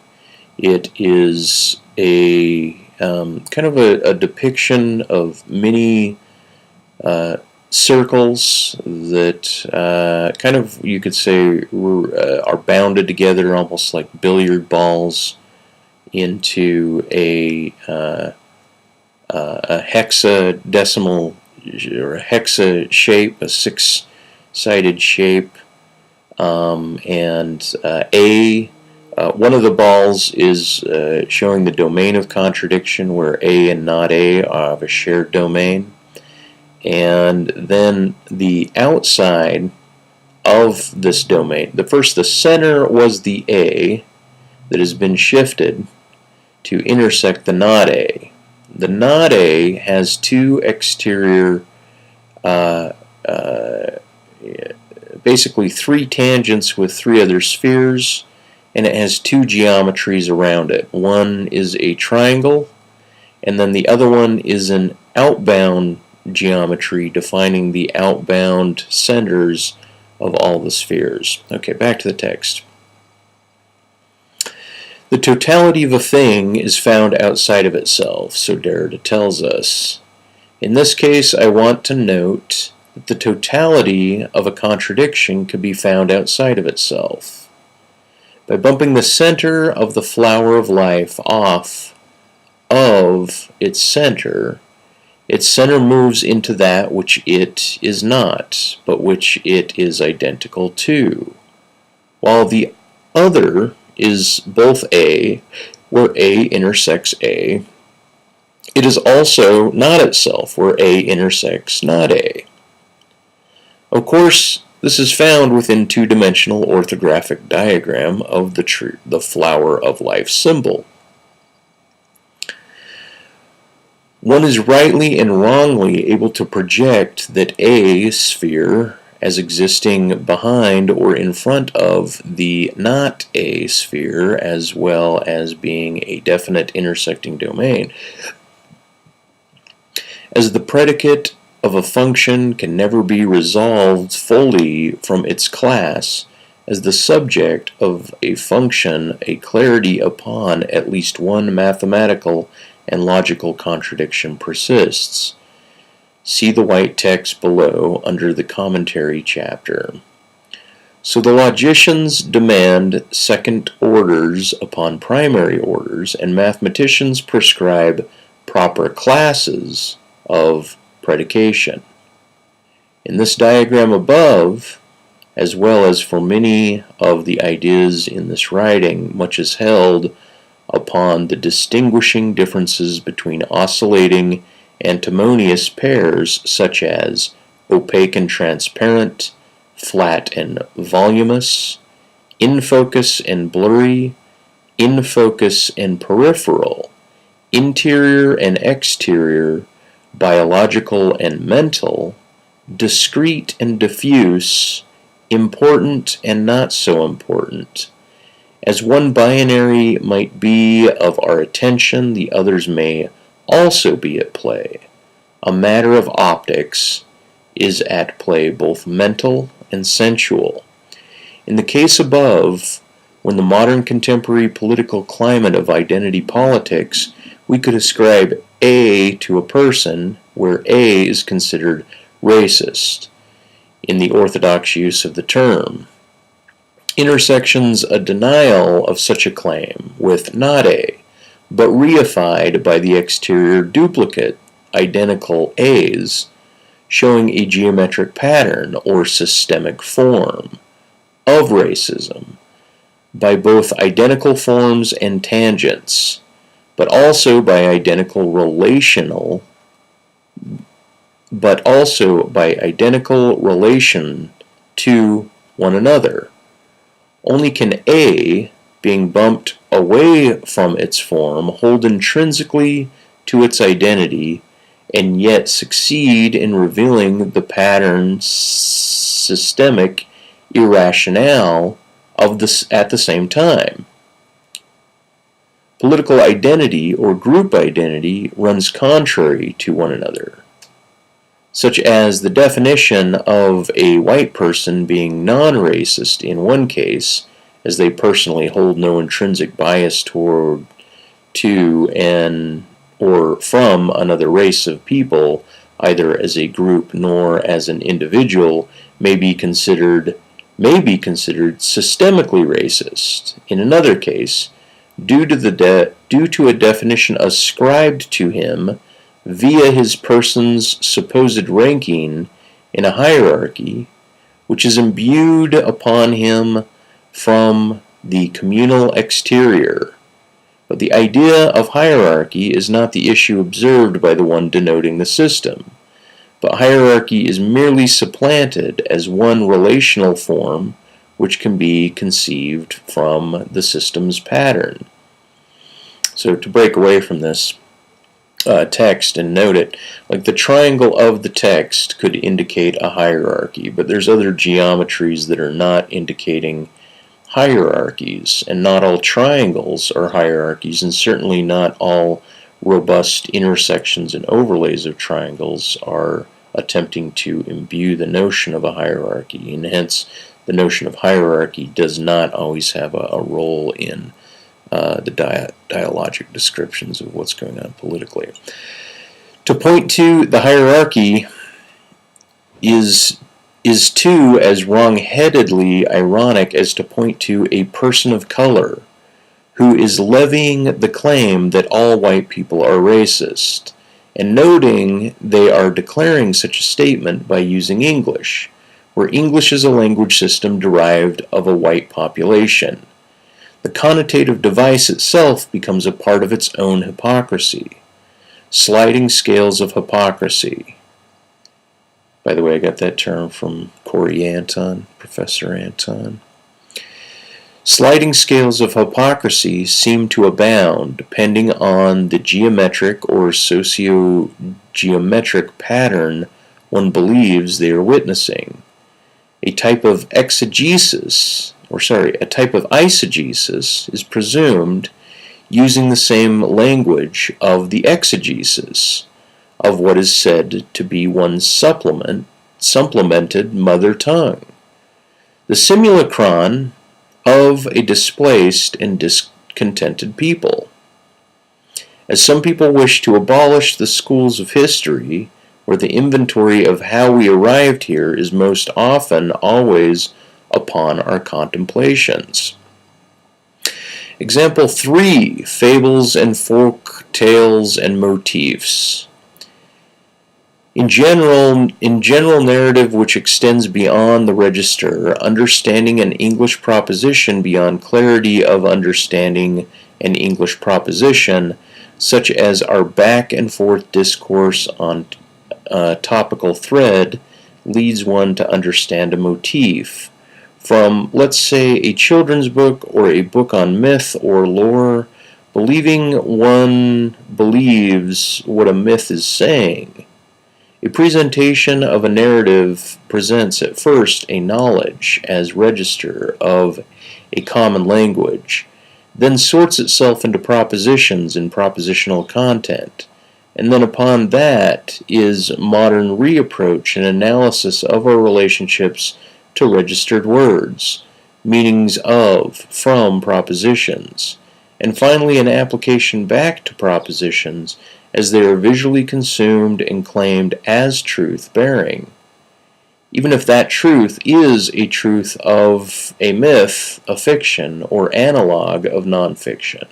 it is a kind of a depiction of many circles that kind of, you could say, are bounded together almost like billiard balls into a hexadecimal or a hexa shape, a six-sided shape, and one of the balls is showing the domain of contradiction, where A and not A are of a shared domain, and then the outside of this domain, the center was the A that has been shifted to intersect the not A. The not A has two exterior, basically three tangents with three other spheres, and it has two geometries around it. One is a triangle, and then the other one is an outbound geometry defining the outbound centers of all the spheres. Okay, back to the text. The totality of a thing is found outside of itself, so Derrida tells us. In this case, I want to note that the totality of a contradiction can be found outside of itself. By bumping the center of the flower of life off of its center moves into that which it is not, but which it is identical to, while the other is both A, where A intersects A. It is also not itself, where A intersects not A. Of course, this is found within two-dimensional orthographic diagram of the flower of life symbol. One is rightly and wrongly able to project that A sphere as existing behind or in front of the not A sphere, as well as being a definite intersecting domain. As the predicate of a function can never be resolved fully from its class, as the subject of a function, a clarity upon at least one mathematical and logical contradiction persists. See the white text below under the commentary chapter. So the logicians demand second orders upon primary orders, and mathematicians prescribe proper classes of predication. In this diagram above, as well as for many of the ideas in this writing, much is held upon the distinguishing differences between oscillating antimonious pairs such as opaque and transparent, flat and voluminous, in focus and blurry, in focus and peripheral, interior and exterior, biological and mental, discrete and diffuse, important and not so important. As one binary might be of our attention, the others may also be at play. A matter of optics is at play both mental and sensual. In the case above, when the modern contemporary political climate of identity politics, we could ascribe A to a person where A is considered racist in the orthodox use of the term. Intersections a denial of such a claim with not A, but reified by the exterior duplicate, identical A's, showing a geometric pattern or systemic form of racism by both identical forms and tangents, but also by identical relation to one another. Only can A, being bumped away from its form, hold intrinsically to its identity and yet succeed in revealing the pattern systemic irrationale of this at the same time. Political identity or group identity runs contrary to one another, such as the definition of a white person being non-racist in one case, as they personally hold no intrinsic bias toward, to, and or from another race of people, either as a group nor as an individual, may be considered systemically racist. In another case, due to a definition ascribed to him via his person's supposed ranking in a hierarchy, which is imbued upon him from the communal exterior. But the idea of hierarchy is not the issue observed by the one denoting the system, but hierarchy is merely supplanted as one relational form which can be conceived from the system's pattern. So to break away from this text and note it, like the triangle of the text could indicate a hierarchy, but there's other geometries that are not indicating hierarchies, and not all triangles are hierarchies, and certainly not all robust intersections and overlays of triangles are attempting to imbue the notion of a hierarchy, and hence the notion of hierarchy does not always have a role in the dialogic descriptions of what's going on politically. To point to the hierarchy is too as wrong-headedly ironic as to point to a person of color who is levying the claim that all white people are racist, and noting they are declaring such a statement by using English, where English is a language system derived of a white population. The connotative device itself becomes a part of its own hypocrisy. Sliding scales of hypocrisy. By the way, I got that term from Corey Anton, Professor Anton. Sliding scales of hypocrisy seem to abound depending on the geometric or socio-geometric pattern one believes they are witnessing. A type of eisegesis is presumed using the same language of the exegesis of what is said to be one's supplemented mother tongue. The simulacron of a displaced and discontented people. As some people wish to abolish the schools of history, where the inventory of how we arrived here is most often always upon our contemplations. Example 3, fables and folk tales and motifs. In general narrative which extends beyond the register, understanding an English proposition beyond clarity of understanding an English proposition, such as our back and forth discourse on topical thread, leads one to understand a motif. From, let's say, a children's book or a book on myth or lore, believing one believes what a myth is saying. A presentation of a narrative presents at first a knowledge as register of a common language, then sorts itself into propositions and propositional content, and then upon that is modern reapproach and analysis of our relationships to registered words, meanings of, from propositions, and finally an application back to propositions as they are visually consumed and claimed as truth-bearing, even if that truth is a truth of a myth, a fiction, or analog of nonfiction.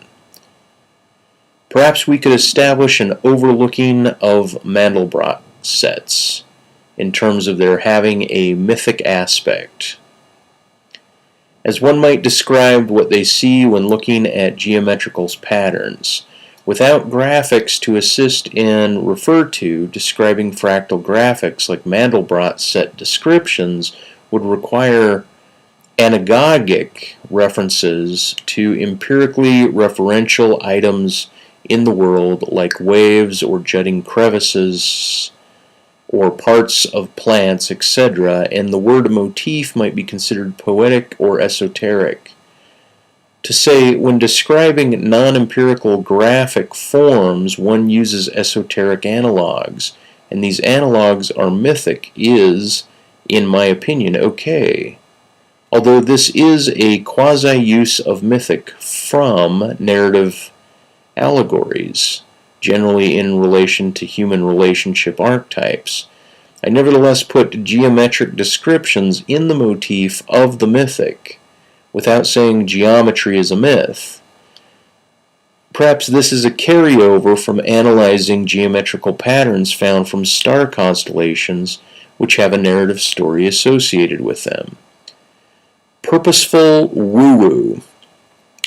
Perhaps we could establish an overlooking of Mandelbrot sets in terms of their having a mythic aspect, as one might describe what they see when looking at geometrical patterns. Without graphics to assist and refer to, describing fractal graphics like Mandelbrot set descriptions would require anagogic references to empirically referential items in the world like waves or jutting crevices or parts of plants, etc., and the word motif might be considered poetic or esoteric. To say, when describing non-empirical graphic forms, one uses esoteric analogs, and these analogs are mythic, is, in my opinion, okay. Although this is a quasi-use of mythic from narrative allegories, generally in relation to human relationship archetypes, I nevertheless put geometric descriptions in the motif of the mythic, without saying geometry is a myth. Perhaps this is a carryover from analyzing geometrical patterns found from star constellations which have a narrative story associated with them. Purposeful woo-woo,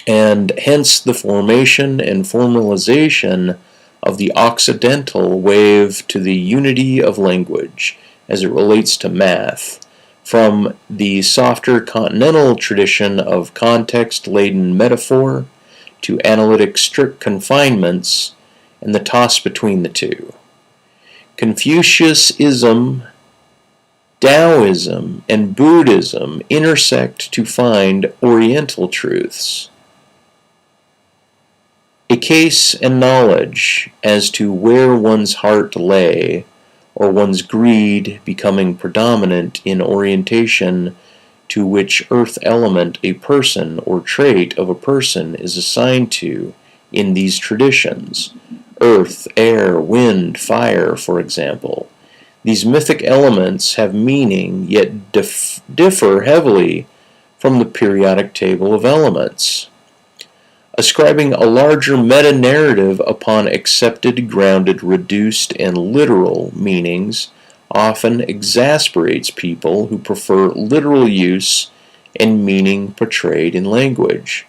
and hence the formation and formalization of the Occidental wave to the unity of language as it relates to math, from the softer continental tradition of context-laden metaphor to analytic strict confinements and the toss between the two. Confucianism, Taoism, and Buddhism intersect to find Oriental truths. A case and knowledge as to where one's heart lay, or one's greed becoming predominant in orientation to which earth element a person or trait of a person is assigned to in these traditions. Earth, air, wind, fire, for example. These mythic elements have meaning, yet differ heavily from the periodic table of elements. Ascribing a larger meta-narrative upon accepted, grounded, reduced, and literal meanings often exasperates people who prefer literal use and meaning portrayed in language.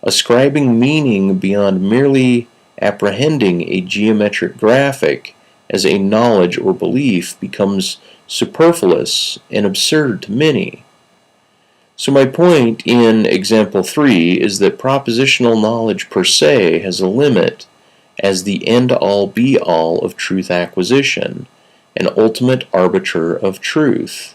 Ascribing meaning beyond merely apprehending a geometric graphic as a knowledge or belief becomes superfluous and absurd to many. So my point in example 3 is that propositional knowledge per se has a limit as the end-all be-all of truth acquisition, an ultimate arbiter of truth.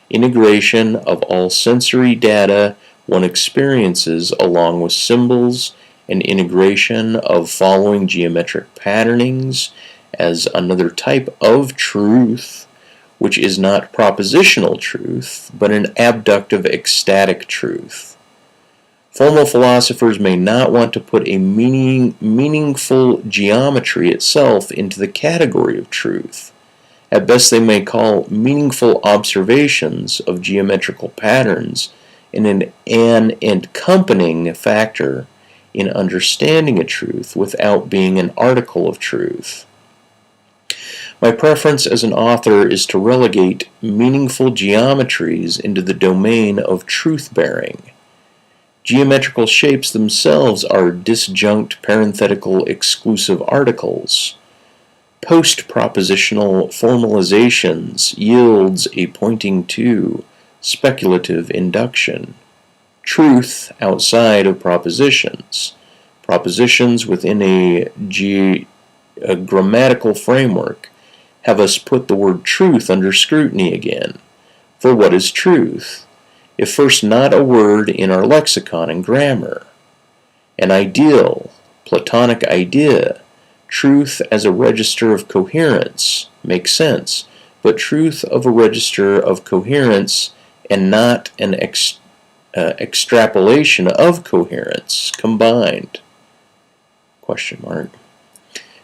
Integration of all sensory data one experiences along with symbols and integration of following geometric patternings as another type of truth, which is not propositional truth, but an abductive ecstatic truth. Formal philosophers may not want to put a meaningful geometry itself into the category of truth. At best they may call meaningful observations of geometrical patterns an accompanying factor in understanding a truth without being an article of truth. My preference as an author is to relegate meaningful geometries into the domain of truth-bearing. Geometrical shapes themselves are disjunct parenthetical exclusive articles. Post-propositional formalizations yields a pointing to speculative induction. Truth outside of propositions. Propositions within a grammatical framework have us put the word truth under scrutiny again. For what is truth? If first not a word in our lexicon and grammar. An ideal, Platonic idea, truth as a register of coherence, makes sense, but truth of a register of coherence and not an extrapolation of coherence combined.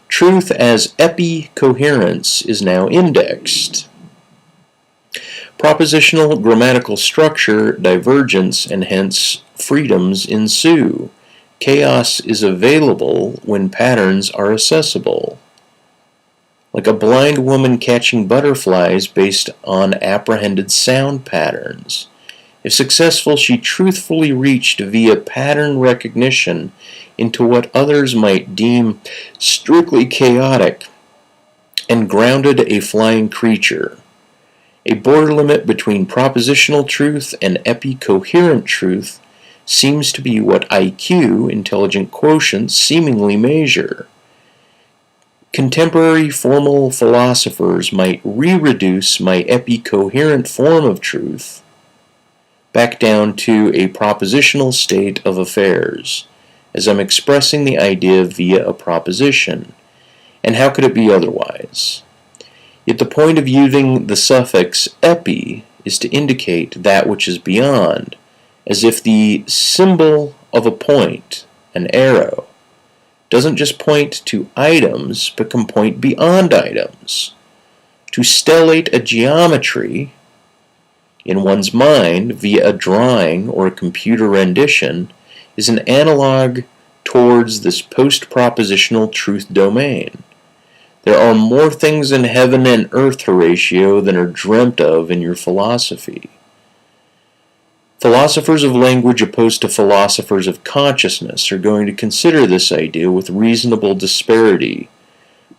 Truth as epi-coherence is now indexed. Propositional grammatical structure, divergence, and hence freedoms ensue. Chaos is available when patterns are accessible. Like a blind woman catching butterflies based on apprehended sound patterns. If successful, she truthfully reached via pattern recognition into what others might deem strictly chaotic and grounded a flying creature. A border limit between propositional truth and epi-coherent truth seems to be what IQ, intelligent quotients, seemingly measure. Contemporary formal philosophers might re-reduce my epi-coherent form of truth back down to a propositional state of affairs, as I'm expressing the idea via a proposition. And how could it be otherwise? Yet the point of using the suffix epi is to indicate that which is beyond, as if the symbol of a point, an arrow, doesn't just point to items, but can point beyond items. To stellate a geometry in one's mind via a drawing or a computer rendition is an analog towards this post-propositional truth domain. There are more things in heaven and earth, Horatio, than are dreamt of in your philosophy. Philosophers of language opposed to philosophers of consciousness are going to consider this idea with reasonable disparity.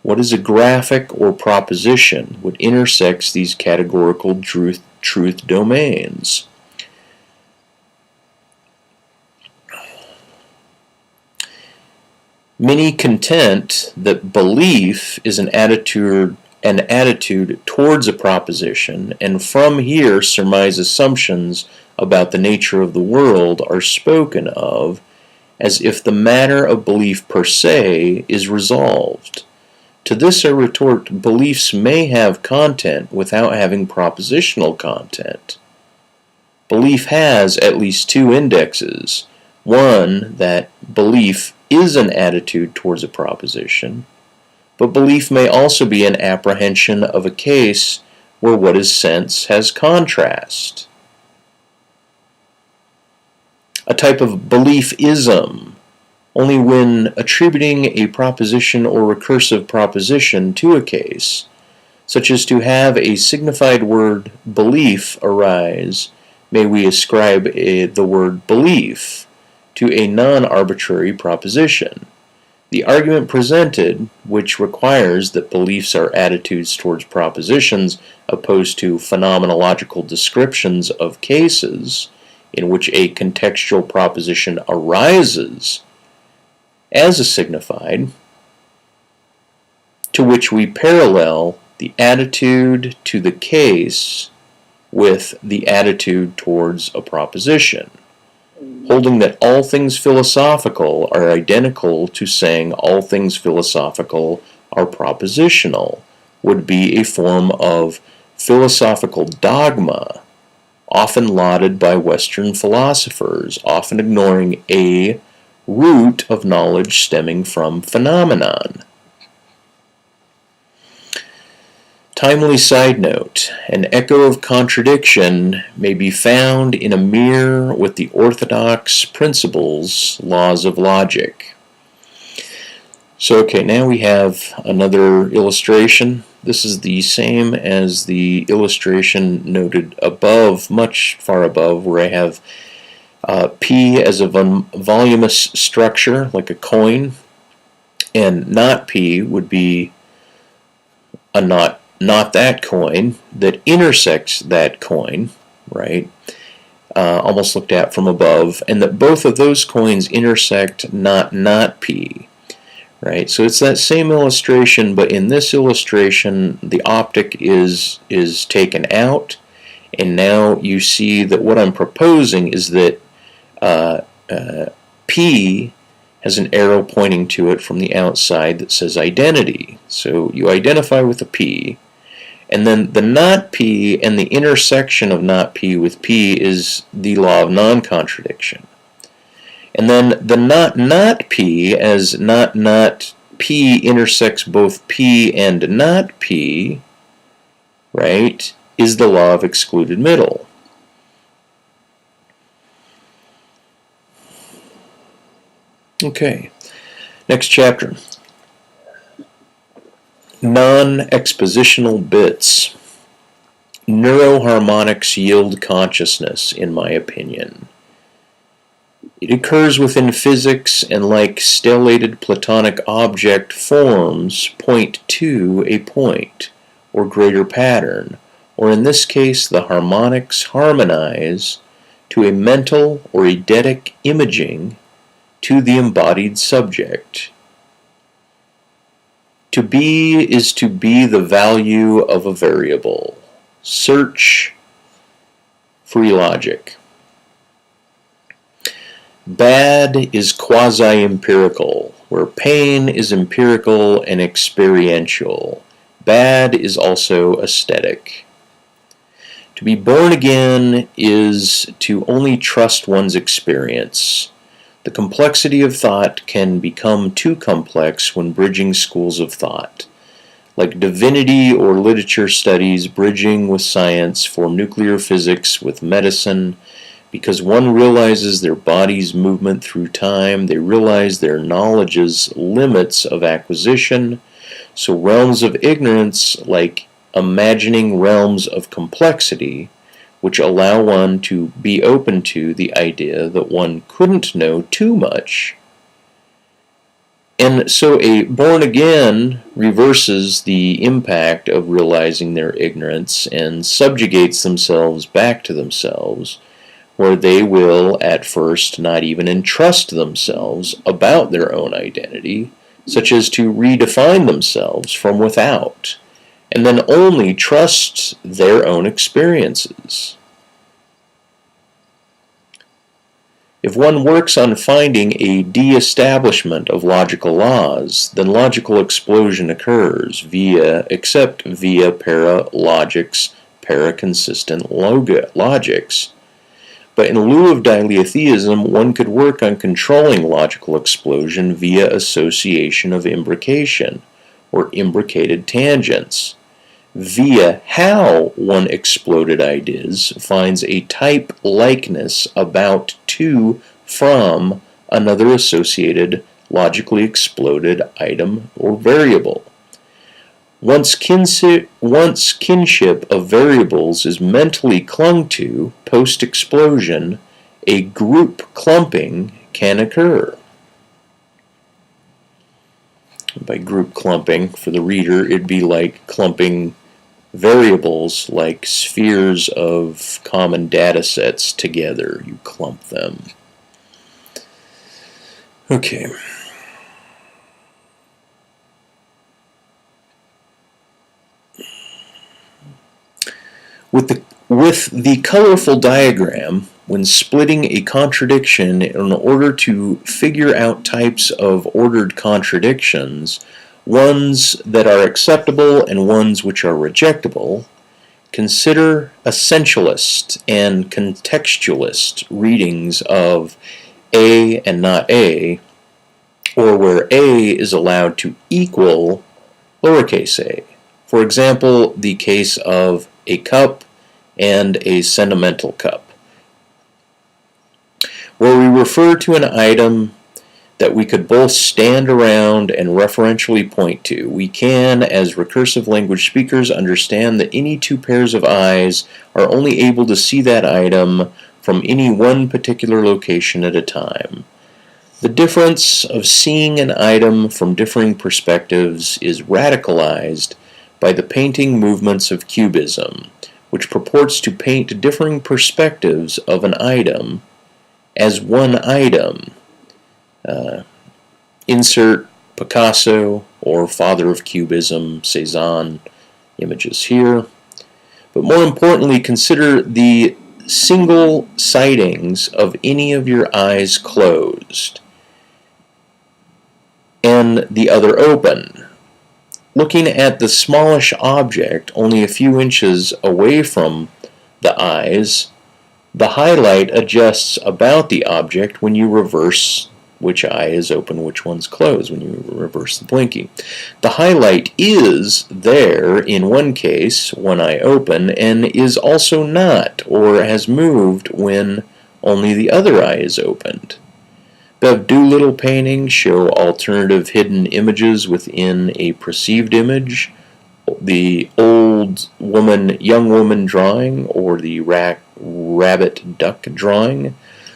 What is a graphic or proposition? What intersects these categorical truth domains? Many contend that belief is an attitude towards a proposition, and from here surmise assumptions about the nature of the world are spoken of as if the matter of belief per se is resolved. To this I retort, beliefs may have content without having propositional content. Belief has at least two indexes. One, that belief is an attitude towards a proposition, but belief may also be an apprehension of a case where what is sense has contrast. A type of BELIEF-ISM, only when attributing a proposition or recursive proposition to a case, such as to have a signified word belief arise, may we ascribe the word belief to a non-arbitrary proposition. The argument presented, which requires that beliefs are attitudes towards propositions opposed to phenomenological descriptions of cases in which a contextual proposition arises as a signified, to which we parallel the attitude to the case with the attitude towards a proposition, holding that all things philosophical are identical to saying all things philosophical are propositional, would be a form of philosophical dogma, often lauded by Western philosophers, often ignoring a root of knowledge stemming from phenomenon. Timely side note, an echo of contradiction may be found in a mirror with the orthodox principles, laws of logic. So, okay, now we have another illustration. This is the same as the illustration noted above, much far above, where I have P as a voluminous structure, like a coin, and not P would be a not that coin that intersects that coin, right? Almost looked at from above, and that both of those coins intersect not P. Right, so it's that same illustration, but in this illustration, the optic is taken out, and now you see that what I'm proposing is that P has an arrow pointing to it from the outside that says identity. So you identify with a P, and then the not P and the intersection of not P with P is the law of non-contradiction. And then the not P, as not P intersects both P and not P, right, is the law of excluded middle. Okay, next chapter. Non-expositional bits. Neuroharmonics yield consciousness, in my opinion. It occurs within physics and, like stellated Platonic object forms, point to a point or greater pattern, or in this case the harmonics harmonize to a mental or eidetic imaging to the embodied subject. To be is to be the value of a variable. Search free logic. Bad is quasi-empirical, where pain is empirical and experiential. Bad is also aesthetic. To be born again is to only trust one's experience. The complexity of thought can become too complex when bridging schools of thought, like divinity or literature studies bridging with science for nuclear physics with medicine. Because one realizes their body's movement through time, they realize their knowledge's limits of acquisition. So realms of ignorance, like imagining realms of complexity, which allow one to be open to the idea that one couldn't know too much. And so a born again reverses the impact of realizing their ignorance and subjugates themselves back to themselves, where they will at first not even entrust themselves about their own identity, such as to redefine themselves from without, and then only trust their own experiences. If one works on finding a de-establishment of logical laws, then logical explosion occurs except via paralogics, paraconsistent logics. But in lieu of BELIEF-ISM, one could work on controlling logical explosion via association of imbrication, or imbricated tangents. Via how one exploded ideas finds a type likeness about to from another associated logically exploded item or variable. Once kinship of variables is mentally clung to post-explosion, a group clumping can occur. By group clumping, for the reader, it'd be like clumping variables like spheres of common data sets together. You clump them. Okay. With the colorful diagram, when splitting a contradiction in order to figure out types of ordered contradictions, ones that are acceptable and ones which are rejectable, consider essentialist and contextualist readings of A and not A, or where A is allowed to equal lowercase a. For example, the case of a cup and a sentimental cup, where we refer to an item that we could both stand around and referentially point to. We can, as recursive language speakers, understand that any two pairs of eyes are only able to see that item from any one particular location at a time. The difference of seeing an item from differing perspectives is radicalized by the painting movements of Cubism, which purports to paint differing perspectives of an item as one item. Insert Picasso or father of Cubism, Cézanne, images here. But more importantly, consider the single sightings of any of your eyes closed and the other open. Looking at the smallish object only a few inches away from the eyes, The highlight adjusts about the object when you reverse which eye is open, which one's closed, when you reverse the blinking. The highlight is there in one case, one eye open, and is also not, or has moved when only the other eye is opened. Bev Doolittle paintings show alternative hidden images within a perceived image. The old woman, young woman drawing, or the rabbit duck drawing,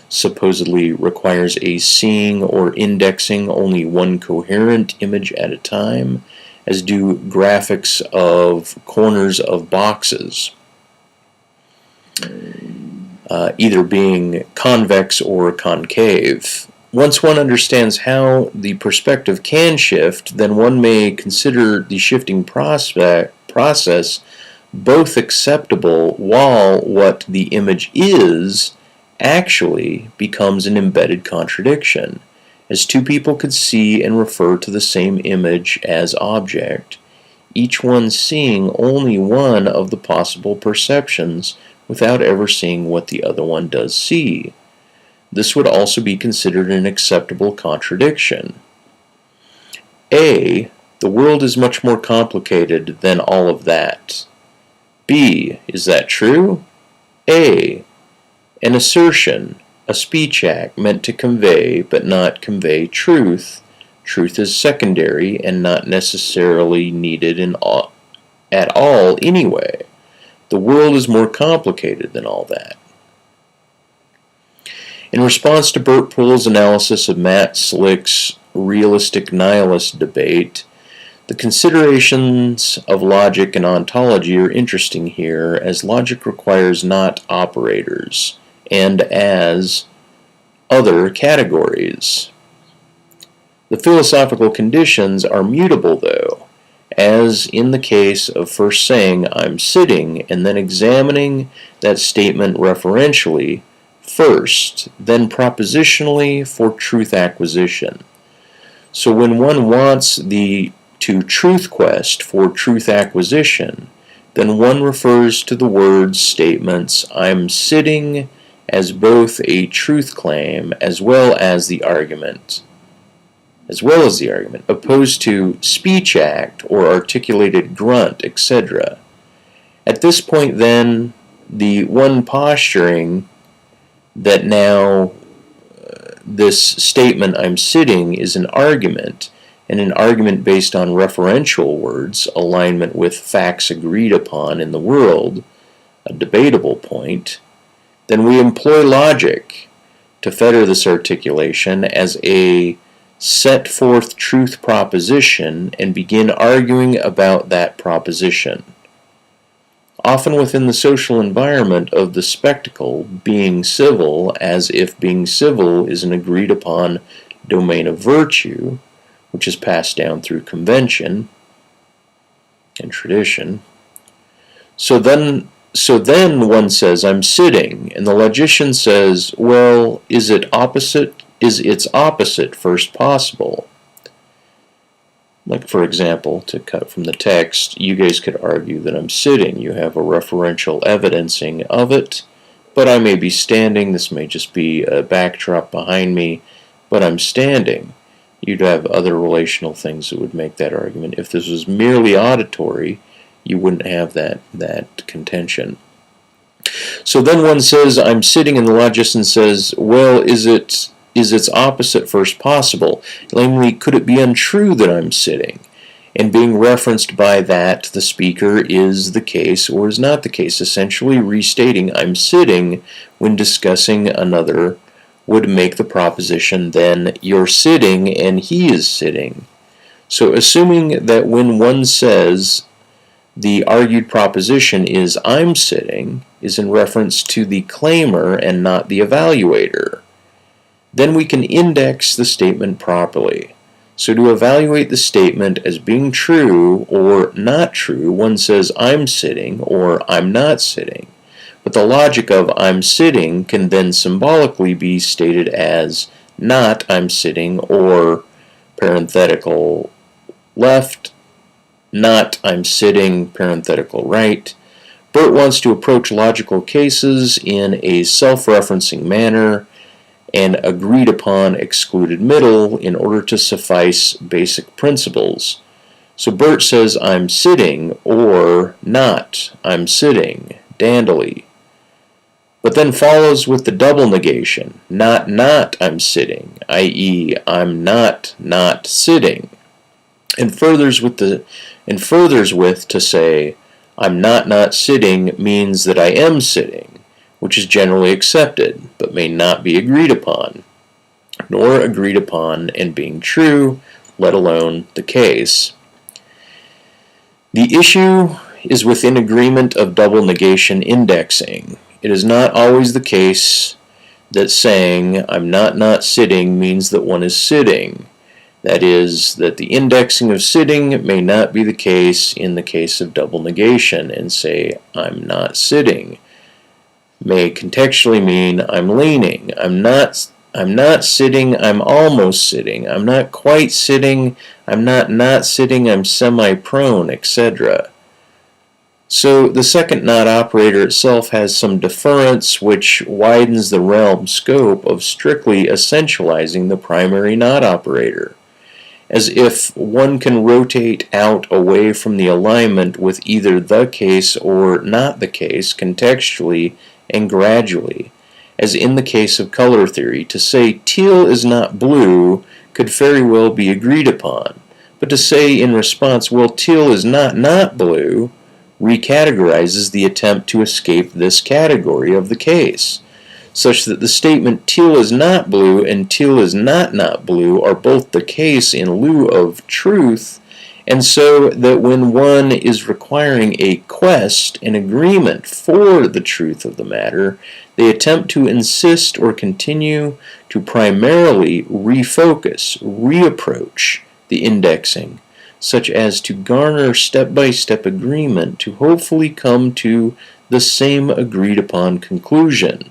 supposedly requires a seeing or indexing only one coherent image at a time, as do graphics of corners of boxes, either being convex or concave. Once one understands how the perspective can shift, then one may consider the shifting process both acceptable, while what the image is actually becomes an embedded contradiction, as two people could see and refer to the same image as object, each one seeing only one of the possible perceptions without ever seeing what the other one does see. This would also be considered an acceptable contradiction. A. The world is much more complicated than all of that. B. Is that true? A. An assertion, a speech act meant to convey but not convey truth. Truth is secondary and not necessarily needed at all anyway. The world is more complicated than all that. In response to Bert Poole's analysis of Matt Slick's realistic nihilist debate, the considerations of logic and ontology are interesting here, as logic requires not operators, and as other categories. The philosophical conditions are mutable, though, as in the case of first saying I'm sitting and then examining that statement referentially first, then propositionally for truth acquisition. So when one wants to truth quest for truth acquisition, then one refers to the words, statements, I'm sitting, as both a truth claim as well as the argument, opposed to speech act or articulated grunt, etc. At this point, then, the one posturing that now this statement I'm sitting is an argument, and an argument based on referential words, alignment with facts agreed upon in the world, a debatable point, then we employ logic to fetter this articulation as a set forth truth proposition and begin arguing about that proposition. Often within the social environment of the spectacle, being civil, as if being civil is an agreed upon domain of virtue, which is passed down through convention and tradition. So then one says, I'm sitting, and the logician says, well, is its opposite first possible? Like, for example, to cut from the text, you guys could argue that I'm sitting. You have a referential evidencing of it, but I may be standing. This may just be a backdrop behind me, but I'm standing. You'd have other relational things that would make that argument. If this was merely auditory, you wouldn't have that contention. So then one says, I'm sitting, and the logician says, well, is its opposite first possible? Namely, could it be untrue that I'm sitting? And being referenced by that, the speaker is the case or is not the case, essentially restating I'm sitting when discussing another would make the proposition then you're sitting and he is sitting. So assuming that when one says the argued proposition is I'm sitting is in reference to the claimer and not the evaluator, then we can index the statement properly. So to evaluate the statement as being true or not true, one says I'm sitting or I'm not sitting. But the logic of I'm sitting can then symbolically be stated as not I'm sitting, or parenthetical left, not I'm sitting, parenthetical right, Bert wants to approach logical cases in a self-referencing manner and agreed upon excluded middle in order to suffice basic principles. So Bert says, I'm sitting, or not, I'm sitting, dandily. But then follows with the double negation, not, I'm sitting, i.e., I'm not sitting. And furthers with to say, I'm not sitting means that I am sitting, which is generally accepted, but may not be agreed upon, nor agreed upon and being true, let alone the case. The issue is within agreement of double negation indexing. It is not always the case that saying, I'm not sitting means that one is sitting. That is, that the indexing of sitting may not be the case in the case of double negation, and say, I'm not sitting may contextually mean I'm leaning. I'm not sitting, I'm almost sitting. I'm not quite sitting, I'm not sitting, I'm semi-prone, etc. So the second not operator itself has some deference which widens the realm scope of strictly essentializing the primary not operator, as if one can rotate out away from the alignment with either the case or not the case contextually and gradually, as in the case of color theory. To say teal is not blue could very well be agreed upon, but to say in response, well, teal is not blue, recategorizes the attempt to escape this category of the case, such that the statement teal is not blue and teal is not blue are both the case in lieu of truth, and so that when one is requiring a quest, an agreement for the truth of the matter, they attempt to insist or continue to primarily refocus, reapproach the indexing, such as to garner step-by-step agreement to hopefully come to the same agreed-upon conclusion.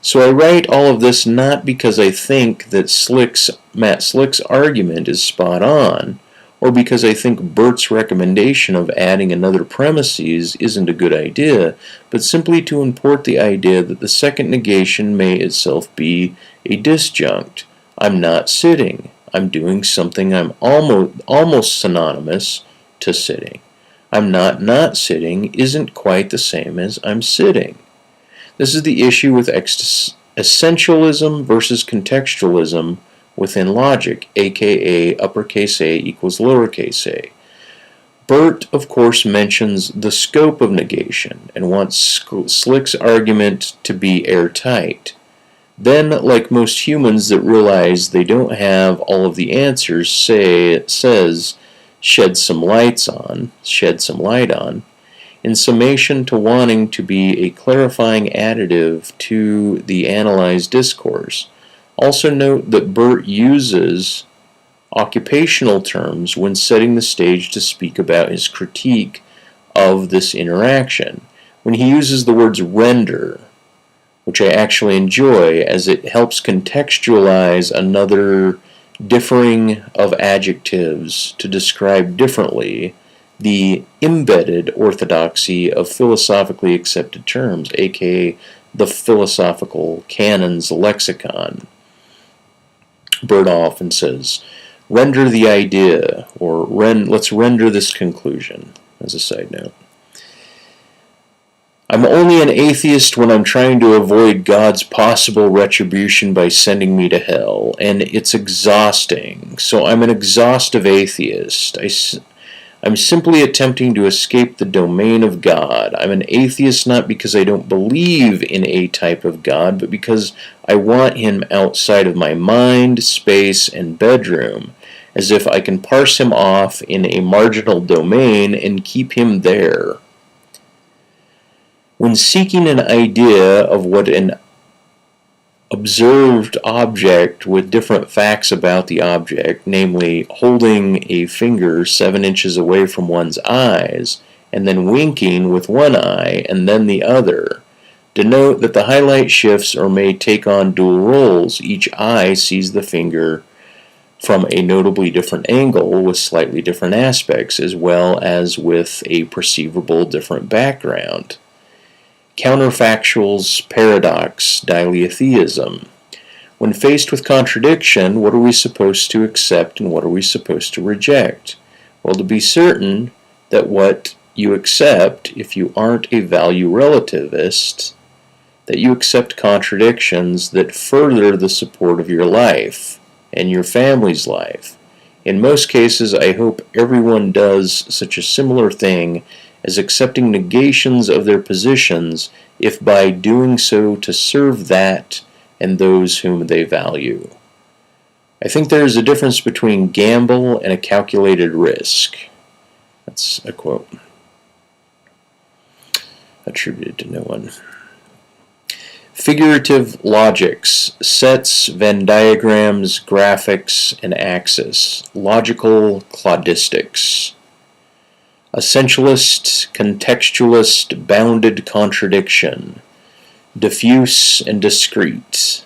So I write all of this not because I think that Matt Slick's argument is spot on, or because I think Bert's recommendation of adding another premises isn't a good idea, but simply to import the idea that the second negation may itself be a disjunct. I'm not sitting. I'm doing something I'm almost synonymous to sitting. I'm not sitting isn't quite the same as I'm sitting. This is the issue with essentialism versus contextualism within logic, aka uppercase A equals lowercase a. Bert, of course, mentions the scope of negation and wants Slick's argument to be airtight. Then, like most humans that realize they don't have all of the answers, says, shed some light on, in summation to wanting to be a clarifying additive to the analyzed discourse. Also note that Bert uses occupational terms when setting the stage to speak about his critique of this interaction. When he uses the words render, which I actually enjoy as it helps contextualize another differing of adjectives to describe differently the embedded orthodoxy of philosophically accepted terms, aka the philosophical canon's lexicon. Bert often says, render the idea, or let's render this conclusion, as a side note. I'm only an atheist when I'm trying to avoid God's possible retribution by sending me to hell, and it's exhausting. So I'm an exhaustive atheist. I'm simply attempting to escape the domain of God. I'm an atheist not because I don't believe in a type of God, but because I want him outside of my mind, space, and bedroom, as if I can parse him off in a marginal domain and keep him there. When seeking an idea of what an observed object with different facts about the object, namely holding a finger 7 inches away from one's eyes, and then winking with one eye and then the other, denote that the highlight shifts or may take on dual roles. Each eye sees the finger from a notably different angle with slightly different aspects, as well as with a perceivable different background. Counterfactuals, paradox, BELIEF-ISM. When faced with contradiction, what are we supposed to accept and what are we supposed to reject? Well, to be certain that what you accept, if you aren't a value relativist, that you accept contradictions that further the support of your life and your family's life. In most cases, I hope everyone does such a similar thing as accepting negations of their positions, if by doing so to serve that and those whom they value. I think there is a difference between gamble and a calculated risk. That's a quote attributed to no one. Figurative logics, sets, Venn diagrams, graphics, and axis. Logical claudistics. Essentialist, contextualist, bounded contradiction. Diffuse and discrete.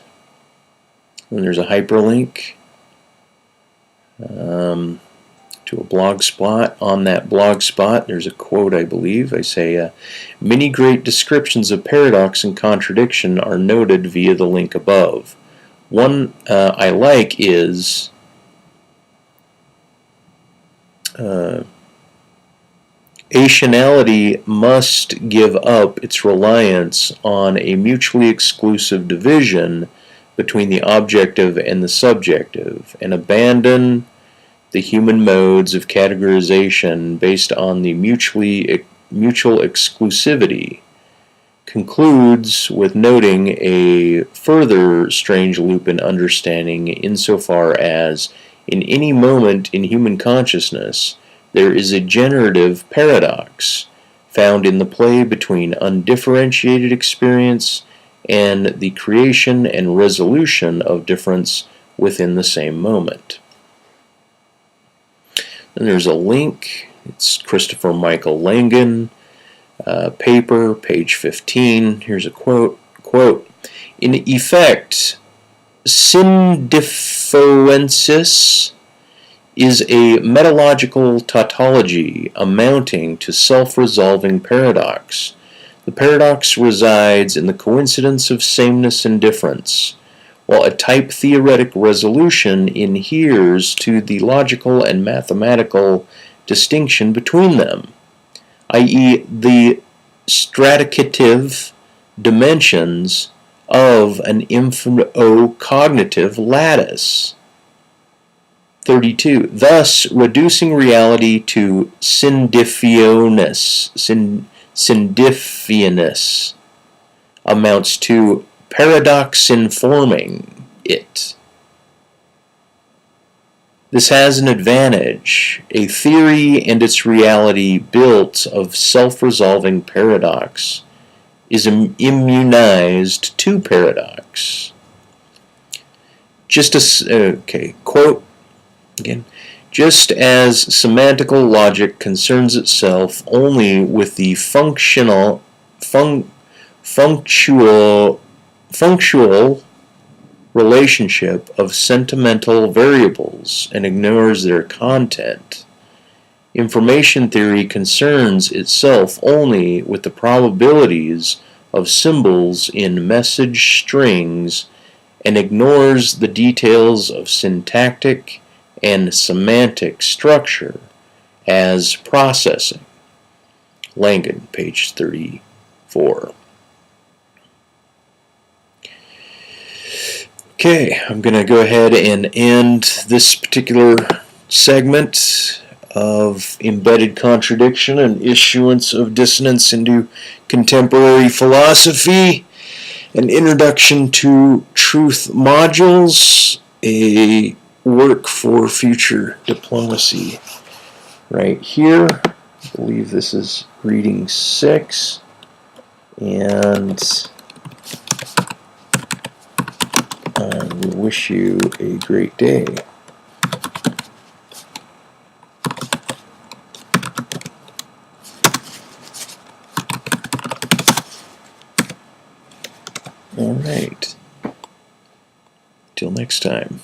And there's a hyperlink to a blog spot. On that blog spot, there's a quote, I believe. I say, many great descriptions of paradox and contradiction are noted via the link above. One I like is Ationality must give up its reliance on a mutually exclusive division between the objective and the subjective, and abandon the human modes of categorization based on the mutual exclusivity. Concludes with noting a further strange loop in understanding insofar as, in any moment in human consciousness, there is a generative paradox found in the play between undifferentiated experience and the creation and resolution of difference within the same moment. And there's a link. It's Christopher Michael Langan, paper, page 15. Here's a quote. In effect, syndifferensis is a metalogical tautology amounting to self-resolving paradox. The paradox resides in the coincidence of sameness and difference, while a type theoretic resolution adheres to the logical and mathematical distinction between them, i.e. the stratificative dimensions of an infinocognitive lattice. 32. Thus, reducing reality to syndiphionous amounts to paradox informing it. This has an advantage. A theory and its reality built of self-resolving paradox is immunized to paradox. Quote again. Just as semantical logic concerns itself only with the functional relationship of sentimental variables and ignores their content, information theory concerns itself only with the probabilities of symbols in message strings and ignores the details of syntactic and semantic structure as processing. Langan, page 34. Okay, I'm going to go ahead and end this particular segment of embedded contradiction and issuance of dissonance into contemporary philosophy, an introduction to truth modules, a work for future diplomacy. Right here, I believe this is reading 6, and we wish you a great day. All right. Till next time.